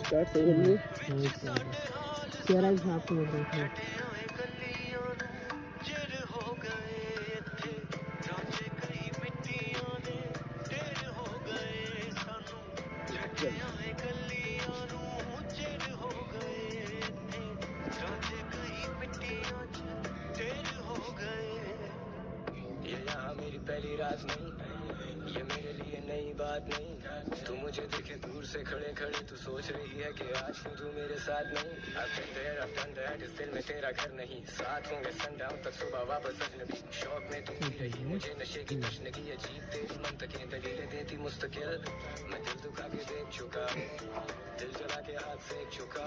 Start सही है नहीं तेरा हिसाब से बोल रहा हूँ ये यहाँ मेरी पहली रात नहीं, ये मेरे लिए नई बात नहीं। तू मुझे देखे दूर से खड़े खड़े तू सोच रही है कि आज क्यों तू मेरे साथ नहीं। I've been there, I've done that, इस दिल में तेरा घर नहीं। साथ होंगे सनडाउन तक सुबह वापस अजनबी। शौक में तू पी रही मुझे नशे की तशनगी अजीब तेरी मंतकें दलीलें देती मुस्तकिल। मैं दिल दुखा के देख चुका, दिल जला के हाथ सेक चुका।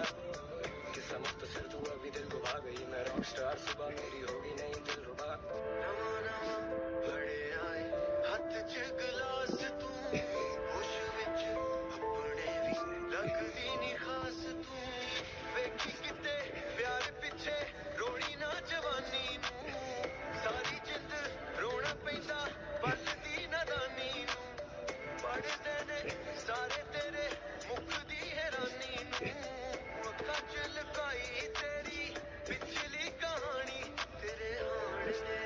किस्सा मुख्तसर तू अभी दिल को भाग गई। मैं रॉक स्टार सुबह मेरी होगी नहीं दिल रुबा। बड़े आए हथ च गलास तू होश विच अपने भी लगदी नी खास तू। वेखी किते प्यार पिछे रोड़ी ना जवानी नू। सारी जिंद रोना पैंदा पलदी नादानी नू। पढ़दे ने सारे तेरे मुकदी हैरानी नू। अक्खां च लुकाई तेरी पिछली कहानी तेरे हाण ने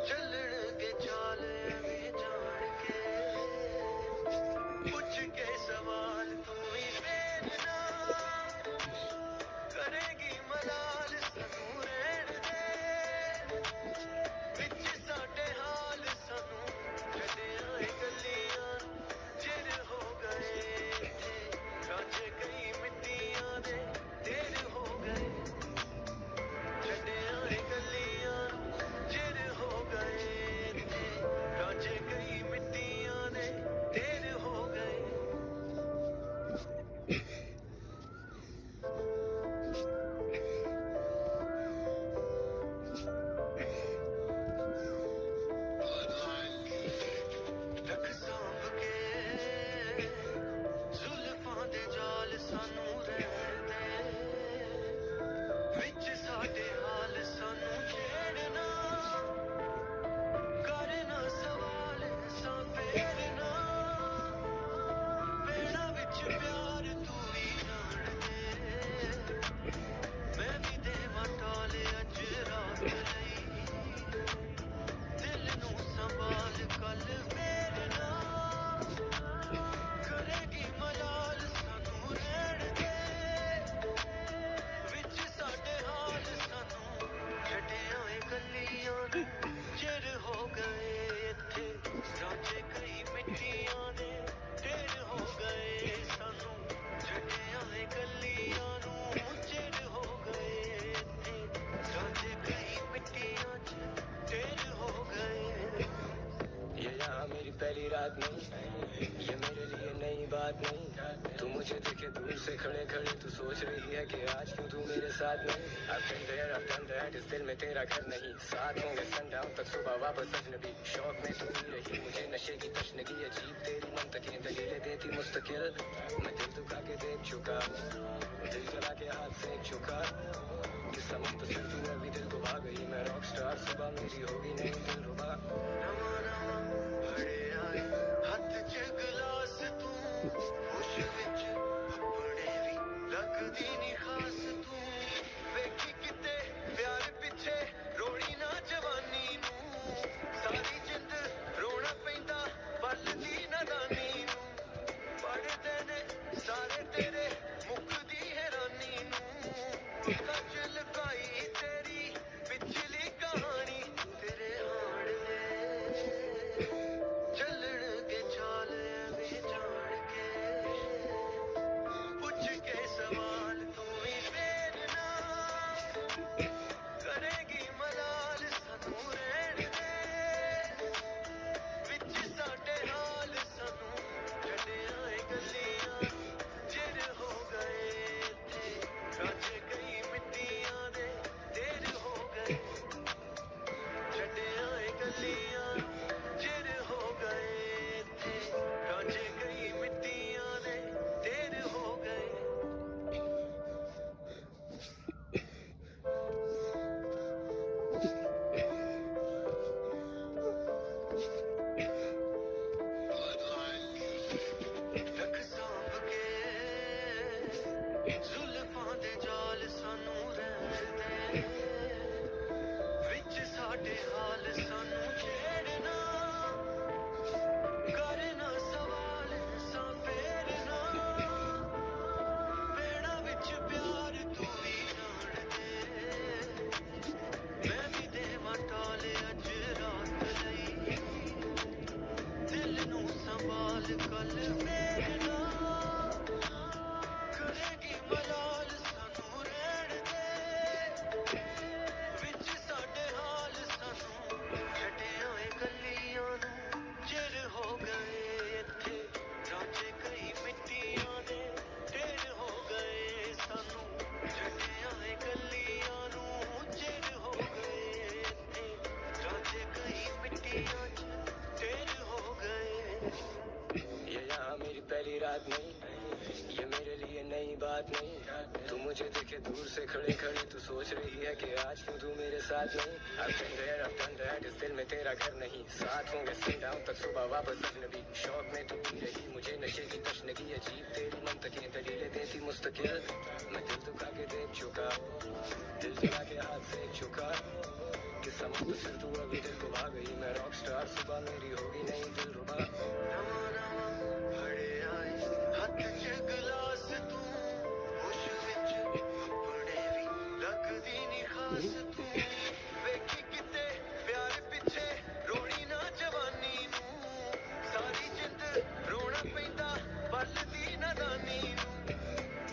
चलन के चाल में जान के पूछ के सवाल तू ही फेरना करेगी मलाल सानू रहन दे विच साडे हाल सानू छड्डियां ए गलियां चिर हो गए थे रांझे कई मिट्टियां दे ढेर हो गए। छड्डियां ए गलियां चिर हो गए थे रांझे कई मिट्टियां दे ढेर हो गए। रख सांभ के जुल्फां दे जाल सानू रहन दे विच साडे हाल सानू छेड़ना करना सवाल सा फेरना पेड़ा विच प्यार तू ही जान दे मैं भी देवा टाल अज रात लई दिल नू संभाल कल फेरना करेगी मलाल सानू रहन दे विच साडे हाल सानू छड्डियां ए गलियां नू चिर हो गए इत्थे रांझे कई मिट्टियां दे ढेर हो गए सानू छड्डियां ए गलियां नू चिर हो गए इत्थे रांझे कई मिट्टियां च ढेर हो गए। ये यहाँ मेरी पहली रात नहीं, ये मेरे लिए नई बात नहीं। तू मुझे देखे दूर से खड़े खड़े तू सोच रही है कि आज क्यों तू मेरे साथ नहीं। I've been there, I've done that, इस दिल में तेरा घर नहीं। साथ होंगे सनडाउन तक सुबह वापस अजनबी। शौक में तू पी रही मुझे नशे की तशनगी अजीब तेरी मंतकें दलीलें देती मुस्तकिल। मैं दिल दुखा के देख चुका, दिल जला के हाथ सेक चुका। किस्सा मुख्तसर तू अभी दिल को भाग गई। मैं रॉक स्टार सुबह मेरी होगी नहीं दिल रुबा। बड़े आए हथ च गलास तू होश विच अपने भी लगदी नी खास तू। वेखी किते प्यार पिछे रोड़ी ना जवानी नू। सारी जिंद रोना पैंदा पलदी नादानी नू। पढ़दे ने सारे तेरे मुकदी हैरानी नू। अक्खां च लुकाई तेरी पिछली कहानी तेरे हाण ने कल फेर ना करेगी मलाल सानू रहन दे विच साडे हाल सानू छड्डियां ए गलियां नू चिर हो गए इत्थे रांझे कई मिट्टियां दे ढेर हो गए सानू छड्डियां ए गलियां नू चिर हो गए इत्थे रांझे कई मिट्टियां च ढेर हो गए ये यहाँ मेरी पहली रात नहीं ये मेरे लिए नई बात नहीं तू मुझे देखे दूर से खड़े खड़े तू सोच रही है कि आज क्यों तू मेरे साथ नहीं I've been there, I've done that, इस दिल में तेरा घर नहीं साथ होंगे sundown तक सुबह वापस अजनबी शौक में तू पी रही मुझे नशे की तशनगी अजीब तेरी मंतकें दलीलें देती मुस्तकिल मैं दिल दुखा के देख चुका दिल जला के हाथ से चुका कि समझ तो फिर तू अभी दिल को भाग गई मैं रॉक स्टार सुबह मेरी होगी नहीं दिल रुबा नवा नवा भड़े आए हथ च गिलास तू होश विच अपने भी लगदी नी खास तू वेखी किते प्यार पिछे रोनी ना जवानी नू सारी जिंद रोना पैंदा बलदी नादानी नू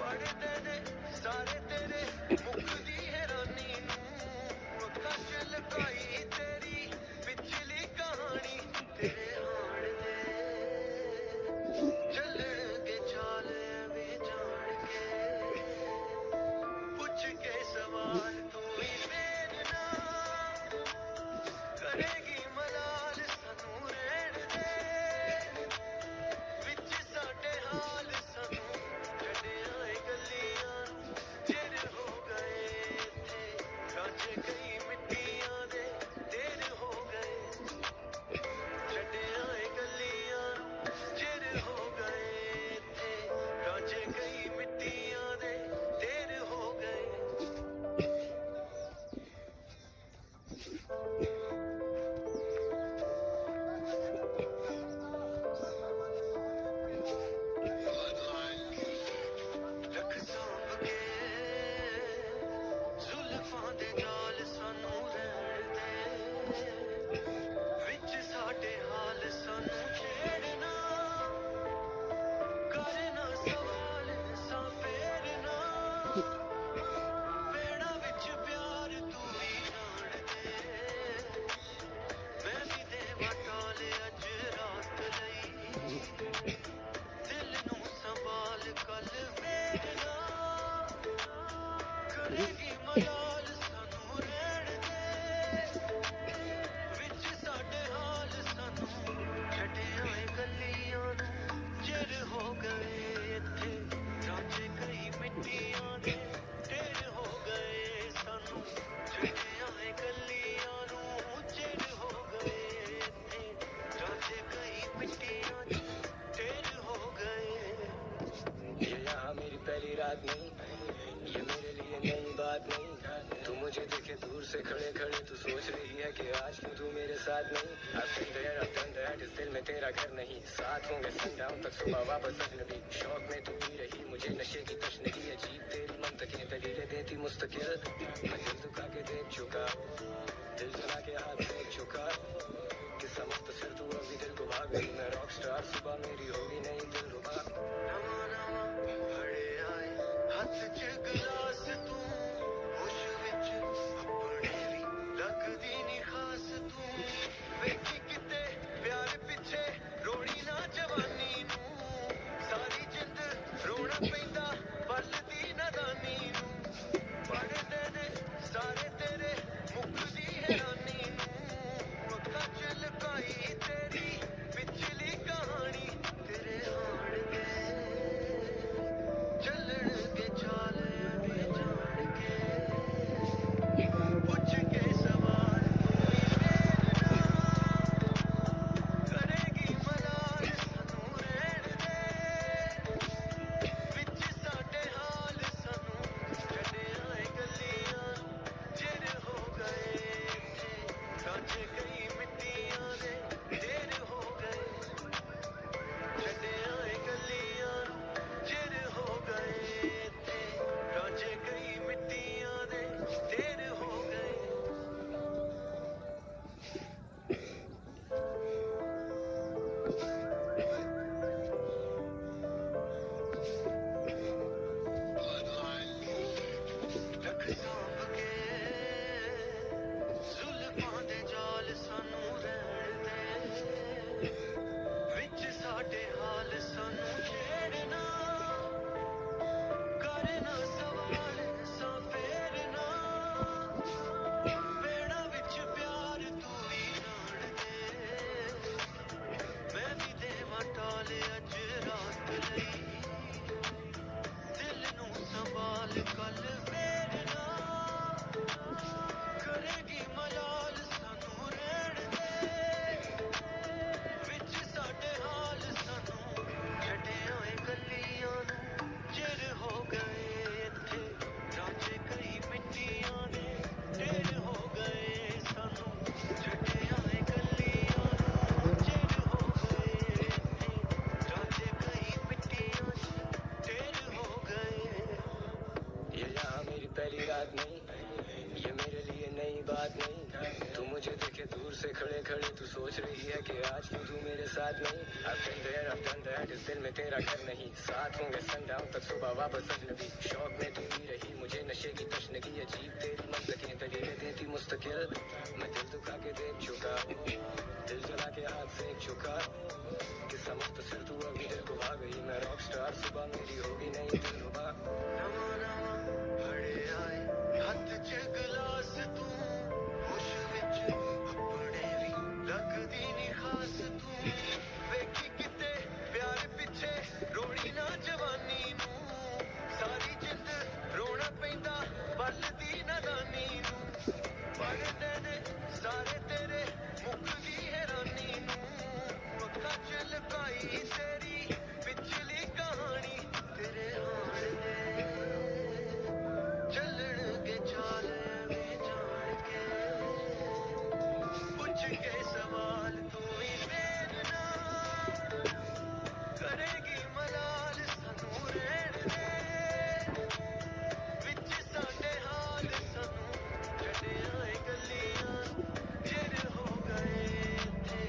पढ़दे ने सारे तेरे मुकदी हैरानी नू अक्खां च लुकाई तेरी पिछली कहानी तेरे हाण दे चलणगे चाल वे जान के पुछ के सवाल तू ही मेरे ना करेगी मलाल सानू रहन दे विच साडे हाल सानू छड्डियां ए गलियां नू चिर हो गए इत्थे रांझे कई मिट्टियां दे ढेर हो गए छड्डियां ए गलियां नू चिर हो गए इत्थे रांझे कई मिट्टियां दे ढेर हो गए रख सांभ के जुल्फां दे जाल सानू रहन दे विच साडे हाल सानू छेड़ना करना सवाल सा फेरना बेड़ा विच प्यार तू भी जान दे मैं भी देवा टाल अज रात लई दिल नू संभाल कल फेरना करेगी मलाल सानू रहन दे विच साडे हाल सानू छड्डियां ए गलियां नू चिर हो गए इत्थे रांझे कई मिट्टियां दे ढेर हो गए सानू छड्डियां ए गलियां नू चिर हो गए इत्थे रांझे कई मिट्टियां च ढेर हो गए ये यहाँ मेरी पहली रात नहीं ये मेरे लिए नई बात नहीं तू मुझे देखे दूर से खड़े खड़े तू सोच रही है कि आज क्यों तू मेरे साथ नहीं I've been there, I've done that, इस दिल में तेरा घर नहीं साथ होंगे sundown तक सुबह वापस अजनबी शौक में तू पी रही मुझे नशे की तशनगी अजीब तेरी मंतकें दलीलें देती मुस्तकिल मैं दिल दुखा के देख चुका दिल जला के हाथ से चुका कि समझ तो फिर तू अभी दिल को भाग गई मैं रॉक स्टार सुबह मेरी होगी नहीं दिल रुबा नवा नवा भड़े आए हथ च गिलास तू होश विच अपने भी लगदी नी खास तू वेखी किते प्यार पिछे रोनी ना जवानी नू सारी जिंद रोना पैंदा बलदी नादानी नू पढ़दे ने सारे तेरे मुकदी हैरानी नू अक्खां च लुकाई तेरी पिछली कहानी तेरे हाण दे चलणगे चाल वे जान के पुछ के सवाल तू ही मेरे ना करेगी मलाल सानू रहन दे विच साडे हाल सानू छड्डियां ए गलियां नू चिर हो गए इत्थे रांझे कई मिट्टियां दे ढेर हो गए छड्डियां ए गलियां नू चिर हो गए इत्थे रांझे कई मिट्टियां दे ढेर हो गए ਅੱਜ ਰਾਤ ਲਈ ਦਿਲ ਨੂੰ ਸੰਭਾਲ ਕੱਲ ਫੇਰ ਨਾ ਕਰੇਗੀ ਮਲਾਲ ਸਾਨੂੰ ਰਹਿਣ ਦੇ ਵਿੱਚ ਸਾਡੇ ਹਾਲ ਸਾਨੂੰ ਛੱਡਿਆਂ ਏ ਗਲੀਆਂ ਨੂੰ ਚਿਰ ਹੋ ਗਏ ਇੱਥੇ ਰਾਂਝੇ ਕਈ ਮਿੱਟੀਆਂ ਦੇ ਢੇਰ ਹੋ ਗਏ ਸਾਨੂੰ ਛੱਡਿਆਂ ਏ ਗਲੀਆਂ ਨੂੰ ਚਿਰ ਹੋ ਗਏ ਇੱਥੇ ਰਾਂਝੇ ਕਈ ਮਿੱਟੀਆਂ ਦੇ ਢੇਰ ਹੋ ਗਏ ये यहाँ मेरी पहली रात नहीं ये मेरे लिए नई बात नहीं तू मुझे देखे दूर से खड़े खड़े तू सोच रही है कि आज क्यों तू मेरे साथ नहीं I've been there I've done that इस दिल में तेरा घर नहीं साथ होंगे sundown तक सुबह वापस अजनबी शौक में तू पी रही मुझे नशे की तशनगी अजीब तेरी मंतकें दलीलें देती मुस्तकिल मैं दिल दुखा के देख चुका हूँ दिल जला के हाथ सेक चुका किस्सा मुख्तसर तू अभी दिल को भाग गई मैं रॉक स्टार सुबह मेरी होगी नहीं दिलरुबा नवा नवा फड़े आए हथ च गलास तू होश विच अपने भी लगदी नी खास तू वेखी किते प्यार पिछे रोड़ी ना जवानी नू सारी जिंद रोना पैंदा बलदी नादानी नू पढ़दे ने सारे तेरे मुकदी हैरानी नू अक्खां च लुकाई तेरी पिछली कहानी तेरे हाल ने ਚੱਲਣਗੇ ਚਾਲ ਐਵੇਂ ਜਾਣ ਕੇ ਪੁੱਛ ਕੇ ਸਵਾਲ ਤੂੰ ਹੀ ਫੇਰ ਨਾ ਕਰੇਗੀ ਮਲਾਲ ਸਾਨੂੰ ਰਹਿਣ ਦੇ ਵਿੱਚ ਸਾਡੇ ਹਾਲ ਸਾਨੂੰ ਛੱਡਿਆਂ ਏ ਗਲੀਆਂ ਨੂੰ ਚਿਰ ਹੋ ਗਏ ਇੱਥੇ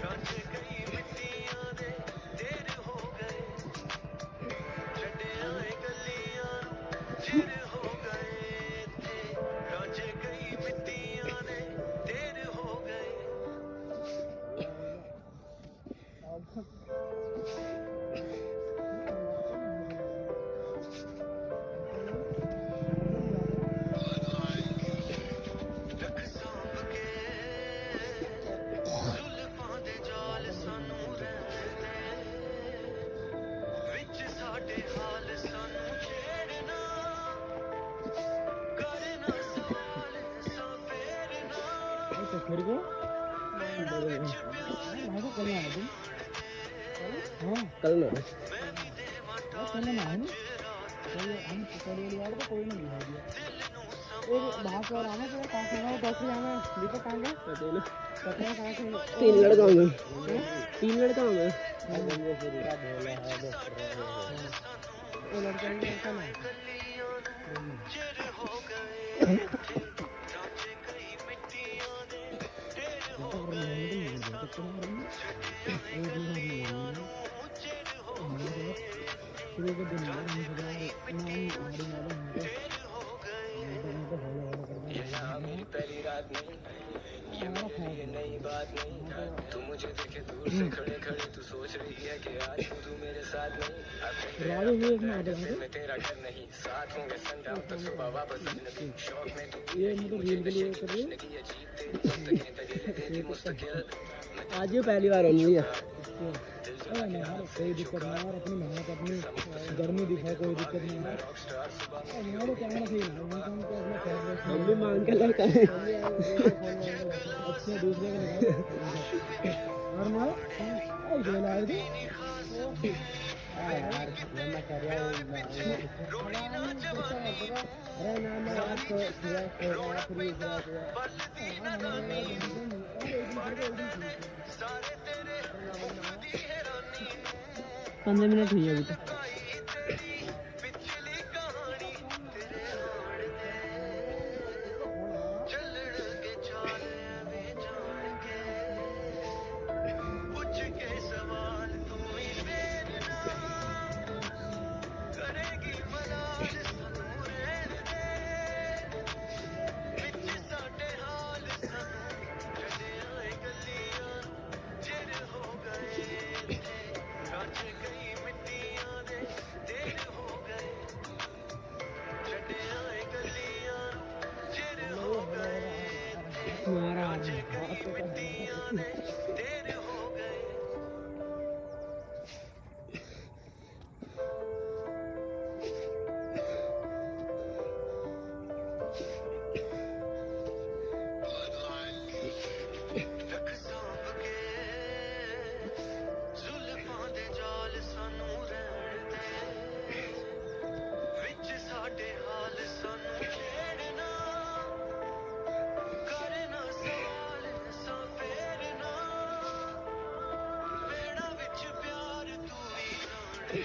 ਰਾਂਝੇ ਕਈ ਮਿੱਟੀਆਂ ਦੇ ਢੇਰ ਹੋ ਗਏ ਛੱਡਿਆਂ ਏ ਗਲੀਆਂ ਨੂੰ ਚਿਰ ਹੋ ਗਏ ਇੱਥੇ ਰਾਂਝੇ ਕਈ ਮਿੱਟੀਆਂ ਦੇ ਢੇਰ ਹੋ ਗਏ ਰੱਖ ਸਾਂਭ ਕੇ ਜ਼ੁਲਫਾਂ ਦੇ ਜਾਲ ਸਾਨੂੰ ਰਹਿਣ ਦੇ ਵਿੱਚ ਸਾਡੇ ਹਾਲ ਸਾਨੂੰ ਛੇੜਨਾ ਕਰਨਾ ਸਵਾਲ ਸਾਂ ਫੇਰਨਾ तो फिर को ਭੈਣਾਂ ਵਿੱਚ ਪਿਆਰ मैं तो कल आया तुम हाँ कल ना ਮੈਂ ਵੀ ਦੇਵਾਂ कल ਟਾਲ ना है ना ਰਾਤ कल हम पकड़े वाले तो कोई नहीं दिखा दिया ਦਿਲ ਨੂੰ एक बात और आना पड़ा कहाँ से आना डॉक्टर जाना दीपक कहाँ गए पता है कहाँ से 3 लड़का हूँ मैं 3 लड़का हूँ मैं वो लड़का नहीं लड़का ना ਗਲੀਆਂ ਨੂੰ ਚਿਰ ਹੋ ਗਏ ਇੱਥੇ ਰਾਂਝੇ कई मिट्टियां दे ढेर हो गए चिर हो गए शुरू के दिन में ढेर हो गए ये यहाँ मेरी पहली रात नहीं ये मेरे लिए नई बात नहीं तू मुझे देखे दूर से खड़े खड़े तू सोच रही है कि आज क्यों तू मेरे साथ नहीं I've been there, I've done that, इस दिल में तेरा घर नहीं साथ होंगे sundown तक सुबह वापस अजनबी शौक में तू पी रही मुझे नशे की तशनगी अजीब तेरी मंतकें दलीलें देती मुस्तकिल मैं आज ये पहली बार होनी है दिल जला के हाथ कोई दिक्कत नहीं और अपनी मेहनत अपनी गर्मी दिखा कोई दिक्कत नहीं है रॉक स्टार सुबह हमारे तो कहना सही ना इंसान को अपना फेवरेट हम भी मांग के लड़का है अच्छे दूसरे के लिए और मारो आई जो लाए थे यार मैं कर रहा हूँ रोड़ी ना जवानी अरे ना मैं आपको बलदी नादानी सारे तेरे मुकदी हैरानी 15 मिनट हुई अभी तक काई तेरी पिछली कहानी तेरे हाल ने ਚੱਲਣਗੇ ਚਾਲ ਐਵੇਂ ਜਾਣ ਕੇ ਪੁੱਛ ਕੇ ਸਵਾਲ ਤੂੰ ਹੀ ਫੇਰ ਨਾ ਕਰੇਗੀ ਮਲਾਲ ਸਾਨੂੰ ਰਹਿਣ ਦੇ ਵਿੱਚ ਸਾਡੇ ਹਾਲ ਸਾਨੂੰ ਛੱਡਿਆਂ ਏ ਗਲੀਆਂ ਨੂੰ ਚਿਰ ਹੋ ਗਏ ਇੱਥੇ ਰਾਂਝੇ ਕਈ ਮਿੱਟੀਆਂ ਦੇ मैं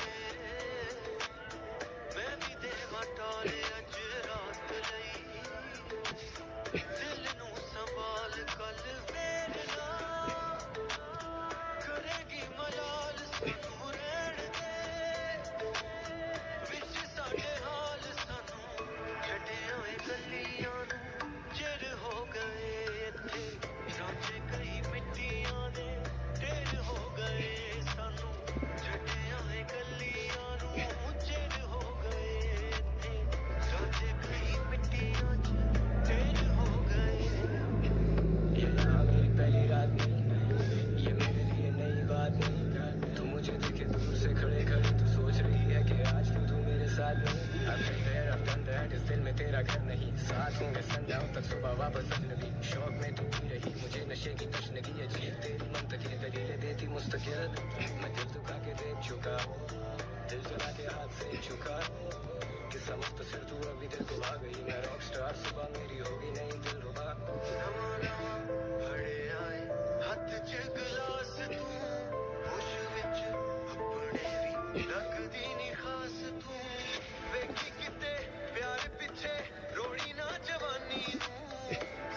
भी देवा टाले अज रात लई दिल नू संभाल कल फेरना करेगी मलाल सानू रहण दे विच साडे हाल सानू छड्डियां ए गलियां नू चिर हो गए इत्थे रांझे कई मिट्टियां दे ढेर हो गए सानू छड्डियां ए गलियां नू चिर हो गए इत्थे रांझे कई मिट्टियां च ढेर हो गए ये यहाँ मेरी पहली रात नहीं, ये मेरे लिए नई बात नहीं। तू मुझे देखे दूर से खड़े खड़े तू सोच रही है कि आज क्यों तू मेरे साथ नहीं। I've been there, I've done that, इस दिल में तेरा घर नहीं। साथ होंगे sundown तक सुबह वापस अजनबी। शौक में तू पी रही मुझे नशे की तशनगी अजीब तेरी मंतकी दलीलें देती मुस्तकिल। मैं दिल दुखा के देख चुका हूँ, दिल जला के हाथ से चुका किस्सा मुख्तसर तू अभी दिल को भाग गई। मैं रॉक स्टार सुबह मेरी होगी नहीं दिल रुबा। नवा नवा फड़े आए हथ च गलास तू होश विच अपने भी लगदी नी खास तू वेखी किते प्यार पिछे रोड़ी ना जवानी नू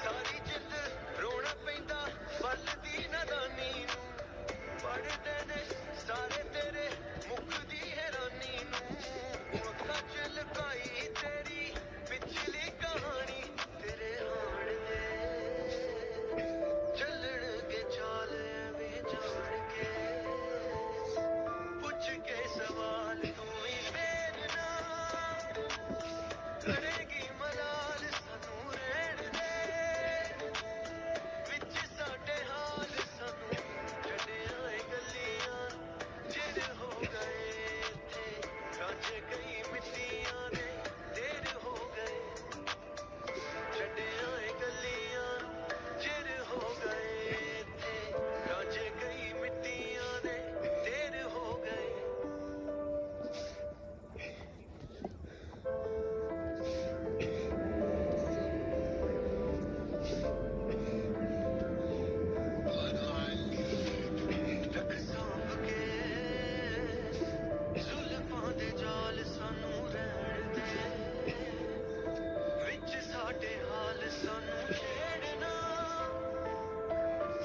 सारी जिंद रोना पैंदा बलदी नादानी नू पढ़दे ने सारे तेरे मुकदी हैरानी नू अक्खां च लुकाई तेरी पिछली कहानी तेरे हाण दे चलणगे चाल एवें जाण के पुछ के सवाल तू ही फेरना करेगी मलाल सानू रहण दे विच साडे हाल सानू छड्डियां ए गलियां चिर हो गए इत्थे रांझे कई मिट्टियां दे ढेर हो गए छड्डियां ए गलियां चिर हो गए इत्थे रांझे कई मिट्टियां दे ढेर हो गए रख सांभ के जुल्फां दे जाल सानू रहण दे विच साडे हाल सानू छेड़ना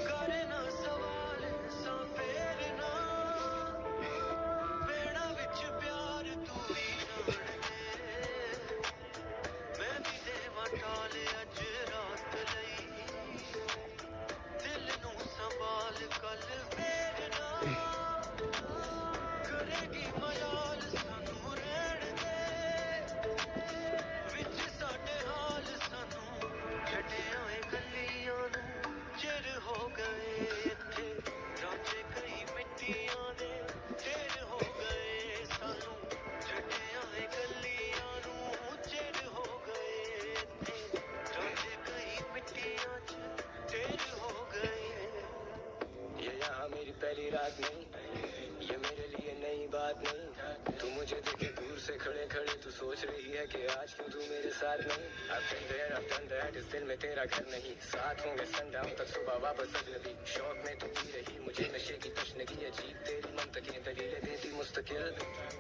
करना सवाल सा फेरना वेड़ा विच प्यार तू ही जाण दे मैं भी देवा टाल अज रात लई दिल नू संभाल कल फेरना करेगी मलाल सानू रहण दे विच साडे हाल सानू छड्डियां ए गलियां नू चिर हो गए इत्थे रांझे कई मिट्टियां दे ढेर हो गए सानू छड्डियां ए गलियां नू चिर हो गए इत्थे रांझे कई मिट्टियां च ढेर हो गए ये यहाँ मेरी पहली रात नहीं, ये मेरे लिए नई बात नहीं। तू मुझे देखे दूर से खड़े खड़े तू सोच रही है कि आज क्यों तू मेरे साथ नहीं। I've been there, I've done that, इस दिल में तेरा घर नहीं। साथ होंगे sundown तक सुबह वापस अजनबी। शौक में तू पी रही मुझे नशे की तशनगी अजीब तेरी मंतकी दलीलें देती मुस्तकिल।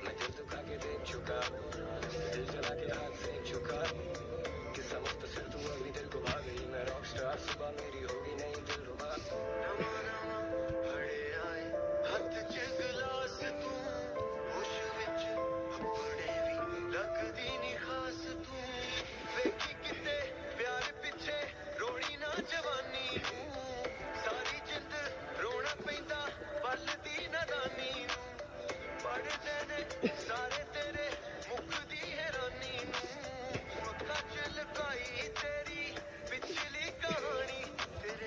मैं दिल दुखा के देख चुका हूँ, दिल जला के हाथ से चुका किस्सा मुख्तसर तू अभी दिल को भाग गई। मैं रॉक स्टार सुबह मेरी होगी नहीं दिल रुबा। नवा नवा फड़े आए हथ च गलास तू होश विच अपने भी लगदी नी खास तू वेखी किते प्यार पिछे रोड़ी ना जवानी नू सारी जिंद रोना पैंदा बलदी नादानी नू पढ़दे ने सारे तेरे मुकदी हैरानी नू अक्खां च लुकाई तेरी पिछली कहानी तेरे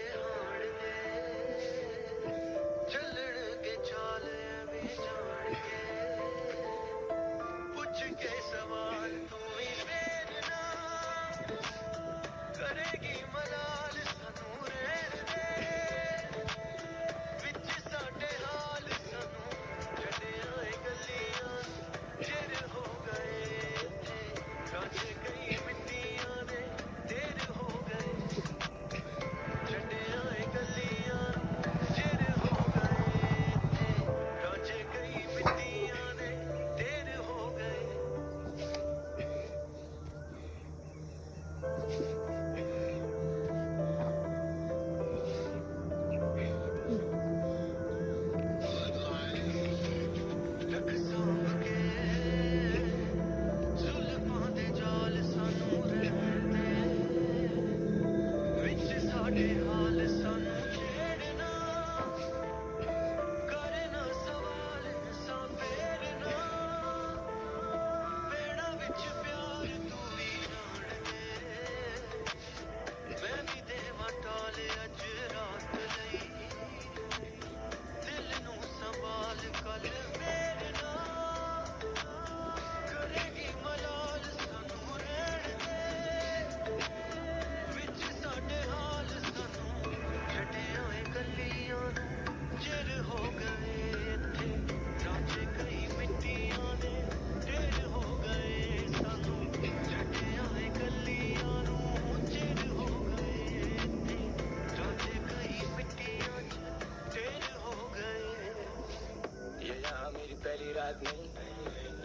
यहाँ मेरी पहली रात नहीं,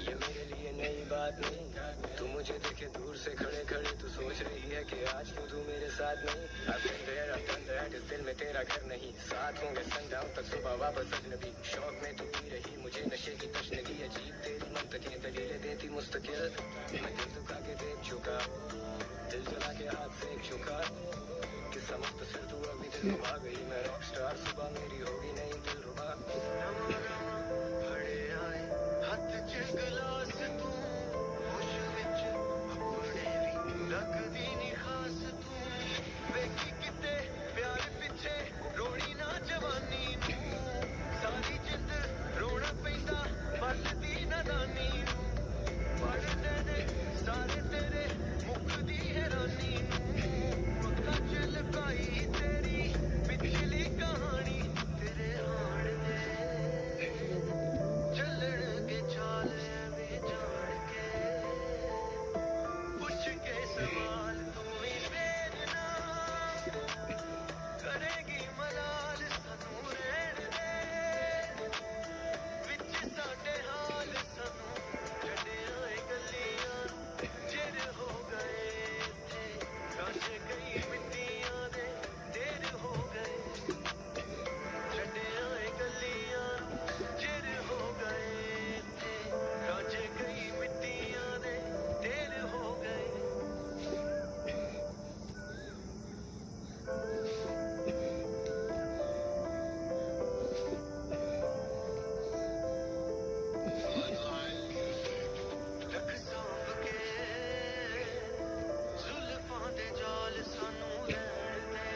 ये मेरे लिए नई बात नहीं। तू मुझे देखे दूर से खड़े खड़े तू सोच रही है कि आज क्यों तू मेरे साथ नहीं। I've been there, I've done that, इस दिल में तेरा घर नहीं। साथ होंगे sundown तक सुबह वापस अजनबी। शौक में तू पी रही मुझे नशे की तशनगी। अजीब तेरी मंतकें दलीलें देती मुस्तकिल। मैं दिल दुखा के देख चुका, दिल जला के हाथ से एक चुका। किस्सा मुख्तसर तू अभी दिल रुबा गई। मैं रॉक स्टार सुबह मेरी होगी नहीं दिल रुबा। फड़े आए हथ च गलास तू होश विच अपने भी लगदी नी खास तू। वेखी किते प्यार पिछे रोड़ी ना जवानी नू। सारी जिंद रोना पैंदा पलदी नादानी नू। पढ़दे ने सारे तेरे मुकदी हैरानी नू। पक्का च लुकाई तेरी पिछली कहानी तेरे हाड़ दे चलणगे चाल एवें जान के। पुछ के सवाल तू ही फेर ना करेगी मलाल सानू रहण दे। विच साडे हाल सानू छड्डियां ए गल्लियां चिर हो गए इत्थे। रांझे कई मिट्टियां दे देर हो गए। छड्डियां ए गल्लियां चिर हो गए इत्थे। रांझे कई मिट्टियां दे देर हो गए। रख सांभ के जुल्फां दे जाल सानू रहण दे।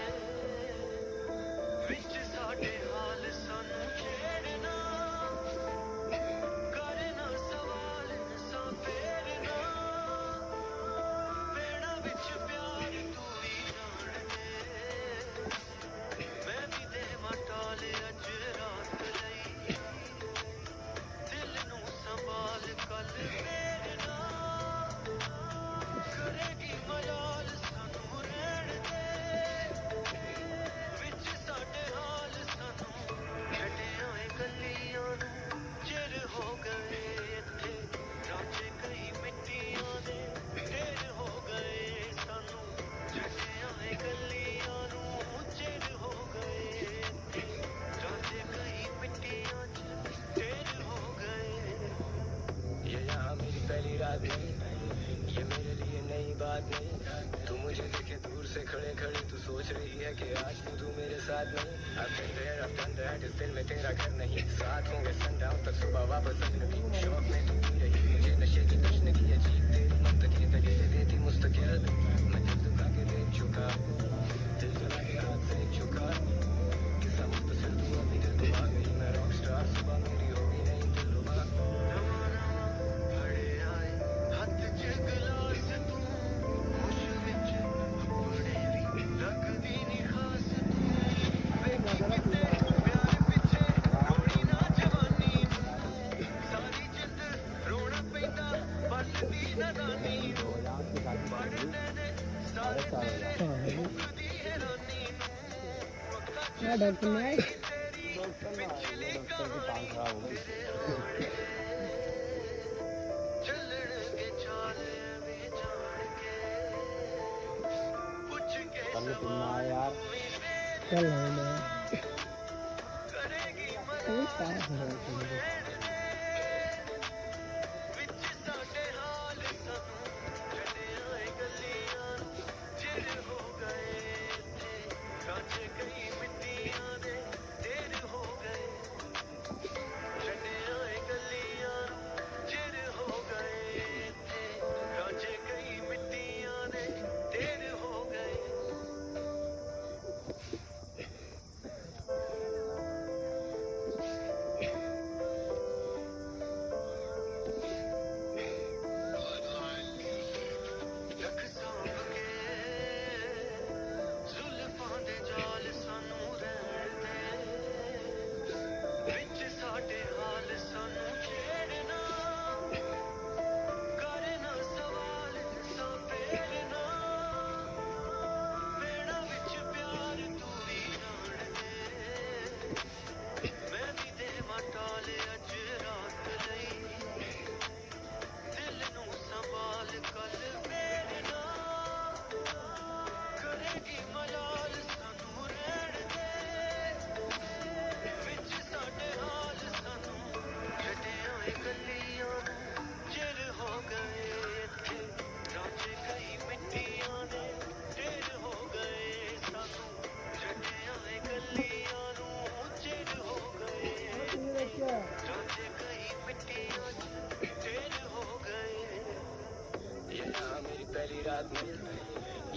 विच साडे हाल सानू छेड़ना करना सवाल नसा फेरना। पेड़ा विच प्यार तू ही जान दे। मैं भी देवा टाल अज रात लई। दिल नू संभाल कल फेरना करेगी मलाल सानू रहण दे। विच साडे हाल सानू छड्डियां ए गल्लियां नू चिर हो गए इत्थे। रांझे कई मिट्टियां दे ढेर हो गए सानू छड्डियां ए गल्लियां नू चिर हो गए इत्थे। रांझे कई मिट्टियां च ढेर हो गए। ये यहाँ मेरी पहली रात नहीं, ये मेरे लिए नई बात नहीं। तू मुझे देखे दूर से खड़े खड़े तू सोच रही है कि आज क्यों तू मेरे साथ नहीं। I've been there, I've done that, इस दिल में तेरा घर नहीं। साथ होंगे sundown तक सुबह वापस अजनबी। शौक में तू पी रही मुझे नशे की तशनगी। अजीब तेरी मंतकें दलीलें देती मुस्तकिल। मैं दिल दुखा के देख चुका, दिल जला के हाथ से एक चुका। किस्सा मुख्तसर तू अभी दिल रुबा गई। मैं रॉक स्टार सुबह मेरी होगी नहीं दिल रुबा। फड़े आए हथ च गलास तू होश विच अपने भी लगदी नी खास तू। वेखी किते प्यार पिछे रोड़ी ना जवानी नू। सारी जिंद रोना पैंदा पलदी नादानी नू। पढ़दे ने सारे तेरे मुकदी हैरानी नू। पक्का च लुकाई तेरी पिछली कहानी तेरे हाड़ दे चलणगे चाल एवें जान के। पुछ के सवाल तू ही फेर चल रहा मैं करेगी तू मलाल क्या है रहण दे। विच साडे हाल सानू छड्डियां ए गल्लियां चिर हो गए इत्थे। रांझे कई मिट्टियां दे देर हो गए। छड्डियां ए गल्लियां चिर हो गए इत्थे। रांझे कई मिट्टियां दे देर हो गए। ਆਏ ਕੱਲੀਆਂ ਨੂੰ ਚਿਰ ਹੋ ਗਏ ਇੱਥੇ ਰਾਂਝੇ ਕਈ ਮਿੱਟੀਆਂ ਦੇ ਢੇਰ ਹੋ ਗਏ ਸਾਨੂੰ ਛੱਡਿਆ ਏ ਕੱਲੀਆਂ ਨੂੰ ਚਿਰ ਹੋ ਗਏ ਰਾਂਝੇ ਕਈ ਮਿੱਟੀਆਂ ਚ ਢੇਰ ਹੋ ਗਏ ये यहाँ मेरी पहली रात नहीं,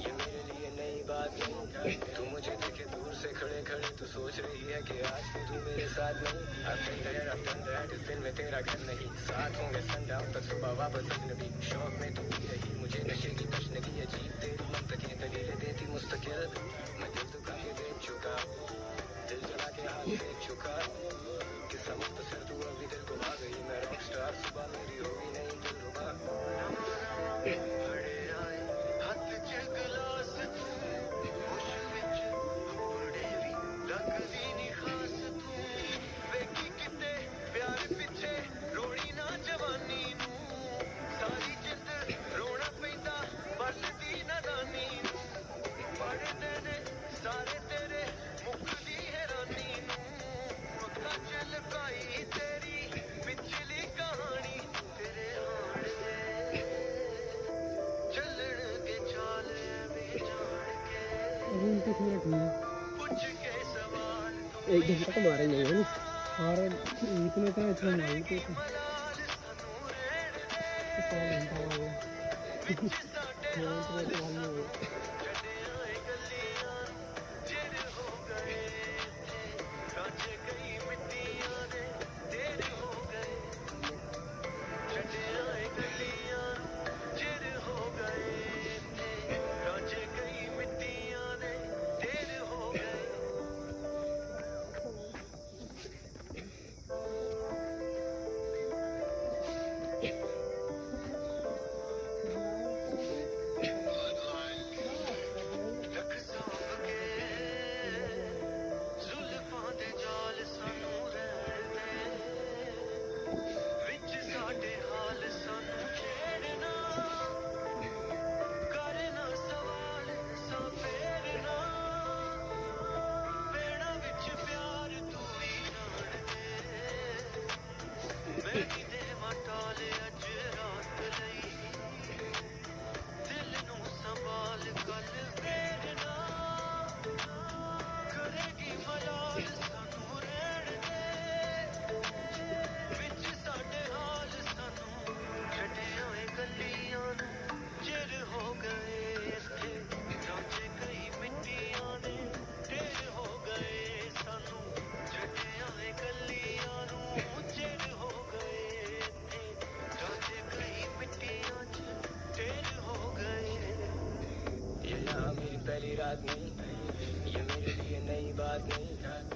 ये मेरे लिए नई बात नहीं। तू मुझे देखे दूर से खड़े खड़े तू सोच रही है कि आज भी तू मेरे साथ नहीं। I've been there, I've done that, इस दिल में तेरा घर नहीं। साथ होंगे sundown तक सुबह वापस अजनबी। शौक में तू भी रही मुझे नशे की तशनगी अजीब तेरी मंतकें दलीलें देती मुस्तकिल। मैं दिल दुखा के देख चुका, दिल जला के हाथ देख चुका। किस्सा मुख्तसर तू अभी दिल को आ गई। मैं रॉक स्टार सुबह मेरी होगी नहीं दिल रुबा। ਫੜੇ ਆਏ ਹੱਥ ਚ ਗਲਾਸ ਤੂੰ ਹੋਸ਼ ਵਿੱਚ ਆਪਣੇ ਵੀ ਲੱਗਦੀ ਨੀ ਖਾਸ ਤੂੰ ਵੇਖੀ ਕਿਤੇ ਪਿਆਰ ਪਿੱਛੇ ਰੋਣੀ ਨਾ ਜਵਾਨੀ ਨੂੰ ਸਾਰੀ ਜਿੰਦ ਰੋਣਾ ਪੈਂਦਾ ਬਲਦੀ ਨਾਦਾਨੀ ਨੂੰ ਪੜਦੇ ਨੇ ਸਾਰੇ ਤੇਰੇ ਮੁੱਕਦੀ ਹੈਰਾਨੀ ਨੂੰ ਅੱਖਾਂ ਚ ਲੁਕਾਈ ਤੇਰੀ ਪਿਛਲੀ ਕਹਾਣੀ ਤੇਰੇ ਹਾਣ ਦੇ ਚੱਲਣਗੇ ਚਾਲ ਵੀ ਜਾਣ ਕੇ अभी उनके खुले ठीक ਪੁੱਛ ਕੇ ਸਵਾਲ है एक घंटा तो मारे नहीं है ना और इतने तो इतना नहीं तो ਮਲਾਲ ਸਾਨੂੰ ਰਹਿਣ ਦੇ घंटा हो गया ਵਿੱਚ ਸਾਡੇ तो तो हाल नहीं हुआ ਛੱਡਿਆ ਏ ਗੱਲੀਆਂ ਚਿਰ ਹੋ ਗਏ ਇੱਥੇ ਰਾਂਝੇ ਕਈ ਮਿੱਟੀਆਂ ਦੇ ਢੇਰ ਹੋ ਗਏ ਛੱਡਿਆ ਏ ਗੱਲੀਆਂ ਚਿਰ ਹੋ ਗਏ ਇੱਥੇ ਰਾਂਝੇ ਕਈ ਮਿੱਟੀਆਂ ਦੇ ਢੇਰ ਹੋ ਗਏ ਰੱਖ ਸਾਂਭ ਕੇ ਜ਼ੁਲਫਾਂ ਦੇ ਜਾਲ ਸਾਨੂੰ ਰਹਿਣ ਦੇ ਵਿੱਚ ਸਾਡੇ ਹਾਲ ਸਾਨੂੰ ਛੇੜਨਾ ਕਰਨਾ ਸਵਾਲ ਸਾਂ ਫੇਰਨਾ ਪੈਣਾ ਵਿੱਚ ਪਿਆਰ ਤੂੰ ਵੀ ਜਾਣ ਦੇ ਮੈਂ ਵੀ ਦੇਵਾਂ ਟਾਲ ਅੱਜ ਰਾਤ ਲਈ ਦਿਲ ਨੂੰ ਸੰਭਾਲ ਕੱਲ ਫੇਰਨਾ ਕਰੇਗੀ ਮਲਾਲ ਸਾਨੂੰ ਰਹਿਣ ਦੇ ਵਿੱਚ ਸਾਡੇ ਹਾਲ ਸਾਨੂੰ ਛੱਡਿਆ ਏ ਗੱਲੀਆਂ ਨੂੰ ਚਿਰ ਹੋ ਗਏ ਇੱਥੇ ਰਾਂਝੇ ਕਈ ਮਿੱਟੀਆਂ ਦੇ ਢੇਰ ਹੋ ਗਏ ਸਾਨੂੰ ਛੱਡਿਆ ਏ ਗੱਲੀਆਂ ਨੂੰ ਚਿਰ ਹੋ ਗਏ ਇੱਥੇ ਰਾਂਝੇ ਕਈ ਮਿੱਟੀਆਂ ਚ ਢੇਰ ਹੋ ਗਏ ये यहाँ मेरी पहली रात नहीं, ये मेरे लिए नई बात नहीं।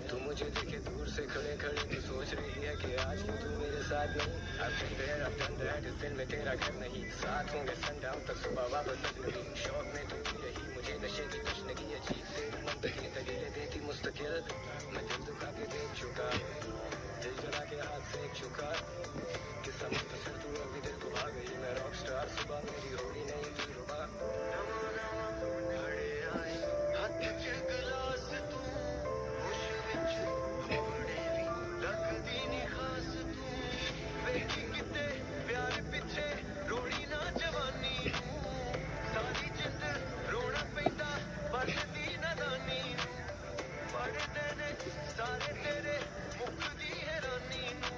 तू मुझे देखे दूर से खड़े खड़े तू सोच रही है कि आज भी तू मेरे साथ नहीं। I've been there, I've done that, इस दिल में तेरा घर नहीं। साथ होंगे sundown तक सुबह वापस अजनबी। शौक में तू भी रही मुझे नशे की तशनगी अजीब तेरी मंतकें दलीलें देती मुस्तकिल। मैं दिल दुखा के देख चुका, दिल जला के हाथ सेक चुका। किस्सा मुख्तसर तू अभी दिल को आ गई। मैं रॉक स्टार सुबह मेरी होगी नहीं दिल रुबा। ਨਵਾਂ ਨਵਾਂ ਫੜੇ ਆਏ ਹੱਥ ਚ ਗਲਾਸ ਤੂੰ ਹੋਸ਼ ਵਿੱਚ ਆਪਣੇ ਵੀ ਲੱਗਦੀ ਨੀ ਖਾਸ ਤੂੰ ਵੇਖੀ ਕਿਤੇ ਪਿਆਰ ਪਿੱਛੇ ਰੋਣੀ ਨਾ ਜਵਾਨੀ ਨੂੰ ਸਾਰੀ ਜਿੰਦ ਰੋਣਾ ਪੈਂਦਾ ਬਲਦੀ ਨਾਦਾਨੀ ਨੂੰ ਪੜਦੇ ਨੇ ਸਾਰੇ ਤੇਰੇ ਮੁੱਕਦੀ ਹੈਰਾਨੀ ਨੂੰ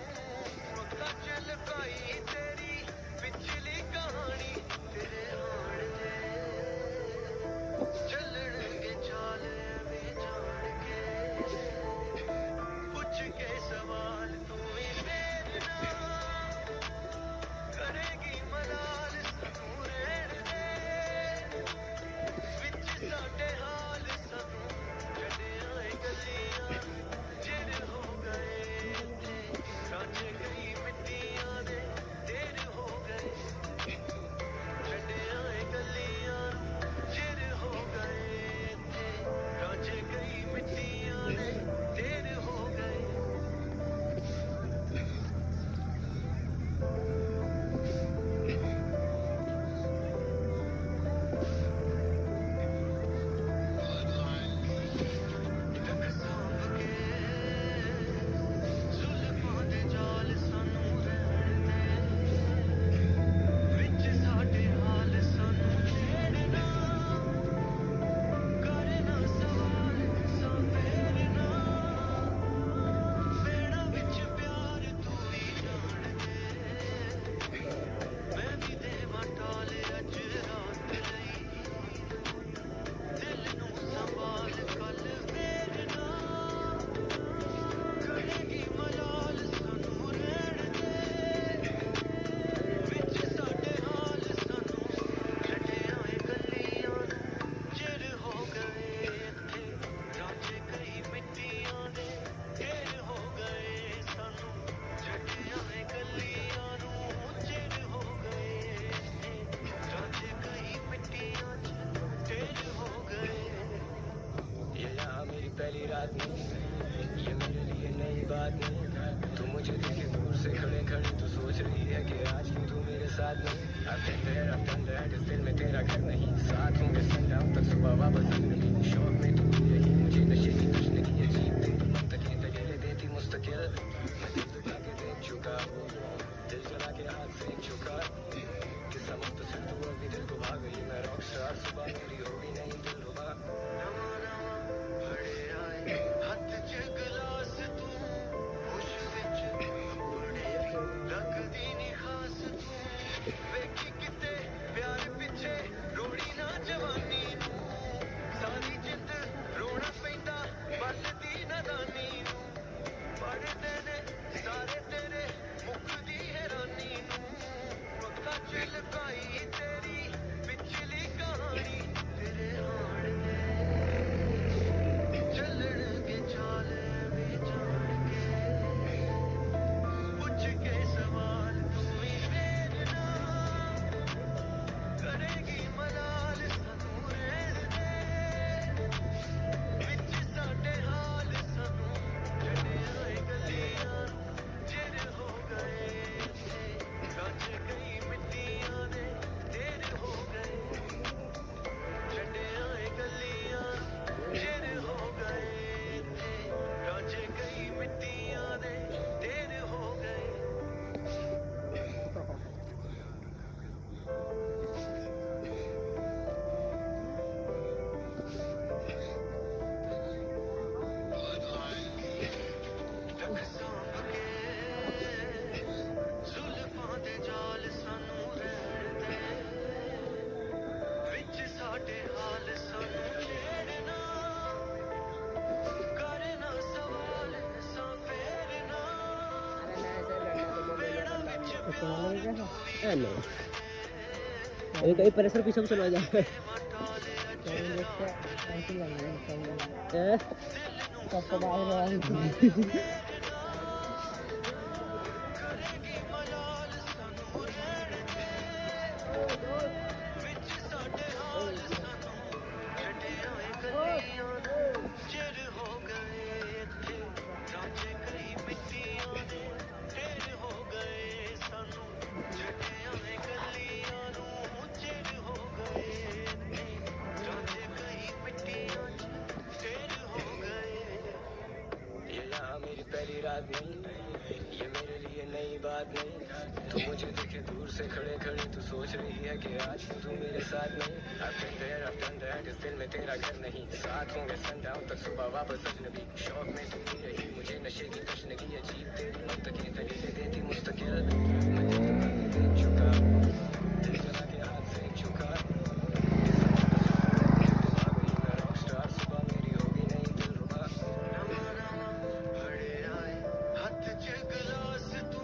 ਅੱਖਾਂ ਚ ਲੁਕਾਈ ਤੇਰੀ ਪਿਛਲੀ ਕਹਾਣੀ ਤੇਰੇ रात नहीं I've been there, I've done that, इस दिल में तेरा घर नहीं साथ होंगे sundown तक सुबह वापस नहीं शौक में तू भी यही मुझे नशे की तशनगी अजीब तेरी मंतकें दलीलें देती मुस्तकिल मैं दिल दुखा के देख चुका दिल जला के हाथ फेंक चुका कि समझ तो सिर्फ तू अभी दिल को भाग गई मैं रॉकस्टार सुबह मेरी होगी नहीं दिल रुबा नवा नवा भड़े आए हथ च गलास तू होश विच अपने भी लगदी नी खास तू वेखी किते प्यार पिछे रोड़ी ना जवानी नू सारी जिंद रोना पैंदा बलदी नादानी नू पढ़दे ने सारे तेरे मुकदी हैरानी नू पक्का च लुकाई तेरी पिछली कहानी तेरे हाड़ दे चलणगे चाल में जान के पुछ के सवाल तू ही फेरना करेगी मलाल सानू रहण दे विच साडे हाल सानू छड्डियां ए गलियां चिर हो गए थे रच गई मिट्टियां दे तेर हो गए छड्डियां ए गलियां चिर हो गए थे रच गई मिट्टियां दे तेर हो गए रख सांभ के जुल्फां दे जाल सानू रहण दे विच साडे हाल सानू छेड़ना करना सवाल सा फेरना बेड़ा विच प्यार हेलो एक प्रेशर पीछे भी चला जाए करेगी मलाल सानू रहण दे विच साडे हाल सानू छड्डियां ए गलियां चिर हो गए इत्थे राजे कई मिट्टियां दे ढेर हो गए सानू छड्डियां ए गलियां नू चिर हो गए इत्थे राजे कई मिट्टियां ढेर हो गए ये यहाँ मेरी पहली रात नहीं ये मेरे लिए नई बात नहीं तू मुझे देखे दूर से खड़े खड़े तू सोच रही है कि आज तू मेरे साथ नहीं I've been there, I've done that, इस दिल में तेरा घर नहीं साथ होंगे sundown तक सुबह वापस अजनबी शौक में तू भी रही मुझे नशे की तशनगी अजीब तेरी मंतकें दलीलें देती मुस्तकिल मैं दिल दुखा के देख चुका दिल जला के हाथ फेंक चुका मैं रॉकस्टार सुबह मेरी होगी नहीं दिल रुबा नवा नवा भड़े आए हथ च गलास तू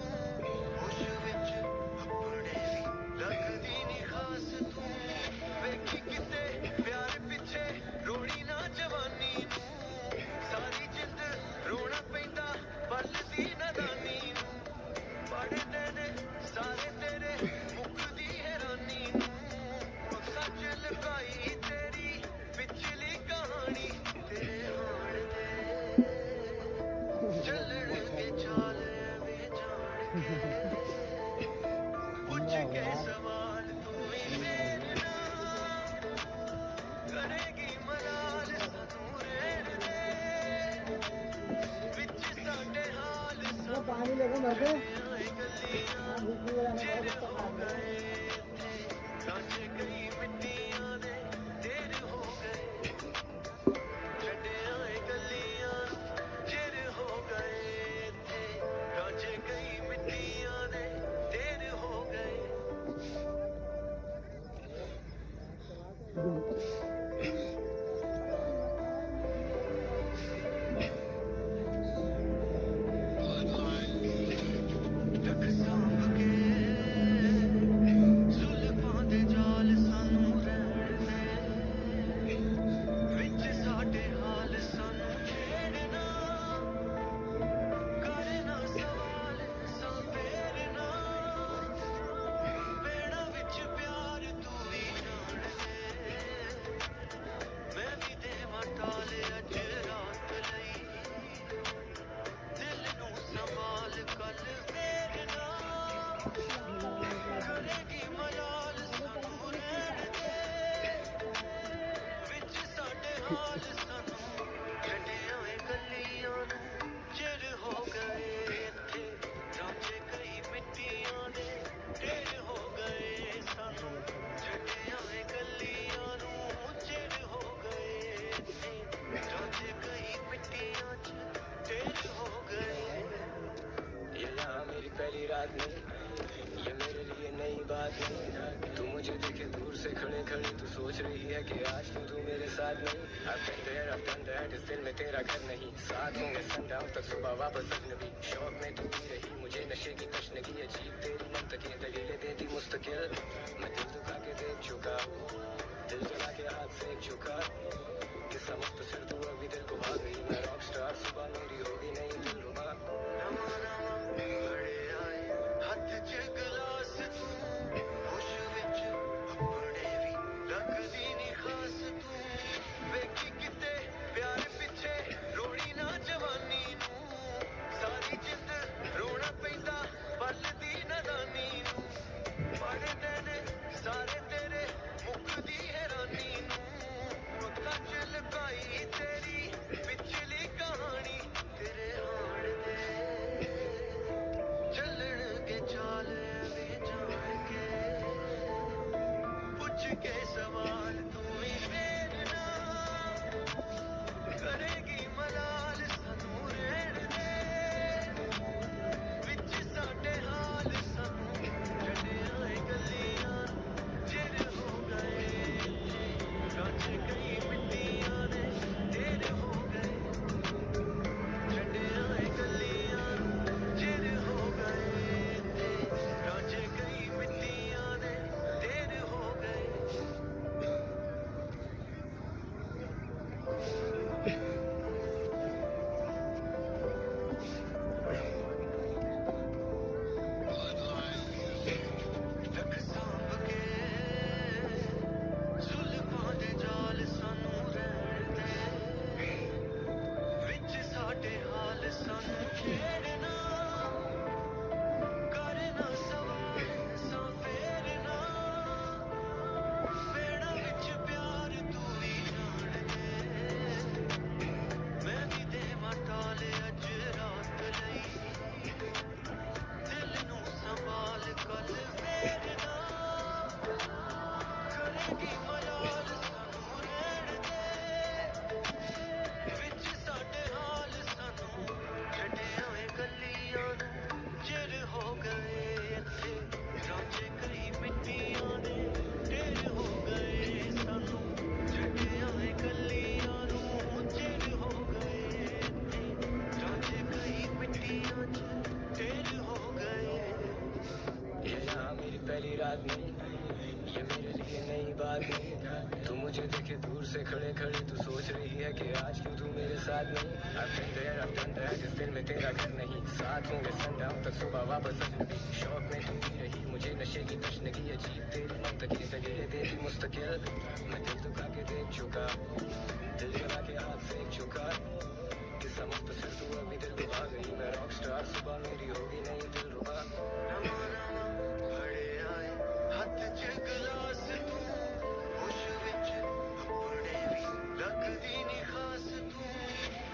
होश विच अपने भी लगदी नी खास तू वेखी किते प्यार पिछे रोड़ी ना जवानी नू सारी जिंद रोना पैंदा बलदी नादानी नू पढ़दे ने सारे तेरे मुकदी हैरानी नू पक्का च लुकाई तेरी पिछली कहानी तेरे हाड़ दे चलणगे चाल में जान के पुछ के सवाल तू ही फेरना करेगी मलाल सानू रहण दे विच साडे हाल सानू पानी लेकर मर गए गलियां चिर हो गए थे रच गई मिट्टियां दे तेर हो गए छड्डियां ए गलियां चिर हो गए थे रच गई मिट्टियां दे तेर हो गए रख सांभ के हाल सानू छड्डियां वे गलियां नू चिर हो गए इत्थे रांझे कई मिट्टियां दे ढेर हो गए सानू छड्डियां वे गलियां नू चिर हो गए इत्थे रांझे कई मिट्टियां च ढेर हो गए ये यहाँ मेरी पहली रात नहीं, ये मेरे लिए नई बात नहीं। तू मुझे देखे दूर से खड़े खड़े तू सोच रही है कि आज क्यों तू मेरे साथ नहीं। I've been there, I've done that, इस दिल में तेरा घर नहीं। साथ होंगे sundown तक सुबह वापस अजनबी। शौक में तू ही रही मुझे नशे की तशनगी अजीब तेरी मंतकें दलीलें देती मुस्तकिल। मैं दिल दुखा के देख चुका, दिल जला के हाथ से चुका। किस्सा मुख्तसर तू अभी दिल को भाग गई। मैं रॉक स्टार सुबह मेरी होगी नहीं दिलरुबा। नवां नवां बड़े आए हत्थ च गलास तू होश विच अपने भी लगदी नी खास तू वेखी किते प्यार पिछे रोड़ी ना जवानी नू सारी जिंद रोना पैंदा पलदी नदानी नू पढ़दे ने सारे तेरे मुकदी हैरानी नू अक्खां च लुकाई तेरी पिछली कहानी तेरे हाड़ दे चलन के चाल वे जान के पूछ के सवाल तू ही फेरना करेगी मलाल सानू रहन दे विच साडे हाल सानू छड्डियां वे गलियां चिर हो गए रांझे कई मिट्टियां दे ढेर हो गए छड्डियां वे गलियां चिर हो गए थे रांझे कई मिट्टियां दे ढेर हो गए रख सांभ के जुल्फां दे जाल सानू रहन दे विच साडे हाल सानू छेड़ना करना सवाल सा फेरना पेड़ा विच प्यार तू ही जान दे मैं भी देवां टाल अज रात लई दिल नू संभाल कल फेरना करेगी मलाल सानू रहन दे विच साडे हाल सानू छड्डियां वे गलियां नू चिर हो गए इत्थे रांझे कई मिट्टियां दे ढेर हो गए सानू छड्डियां वे गलियां नू चिर हो गए इत्थे रांझे कई मिट्टियां च ढेर हो गए ये यहाँ मेरी पहली रात नहीं, ये मेरे लिए नई बात नहीं। तू मुझे देखे दूर से खड़े खड़े तू सोच रही है कि आज क्यों तू मेरे साथ नहीं। I've been there, I've done that, इस दिल में तेरा घर नहीं। साथ होंगे sundown तक सुबह वापस अजनबी। शौक में तू ही रही मुझे नशे की तशनगी अजीब तेरी मंतकें दलीलें देती मुस्तकिल। मैं दिल दुखा के देख चुका, दिल जला के हाथ से चुका। किस्सा मुख्तसर तू अभी दिल को भाग गई। मैं रॉक स्टार सुबह मेरी होगी नहीं दिलरुबा। नवां नवां बड़े आए हत्थ च गलास तू होश विच अपने भी लगदी नी खास तू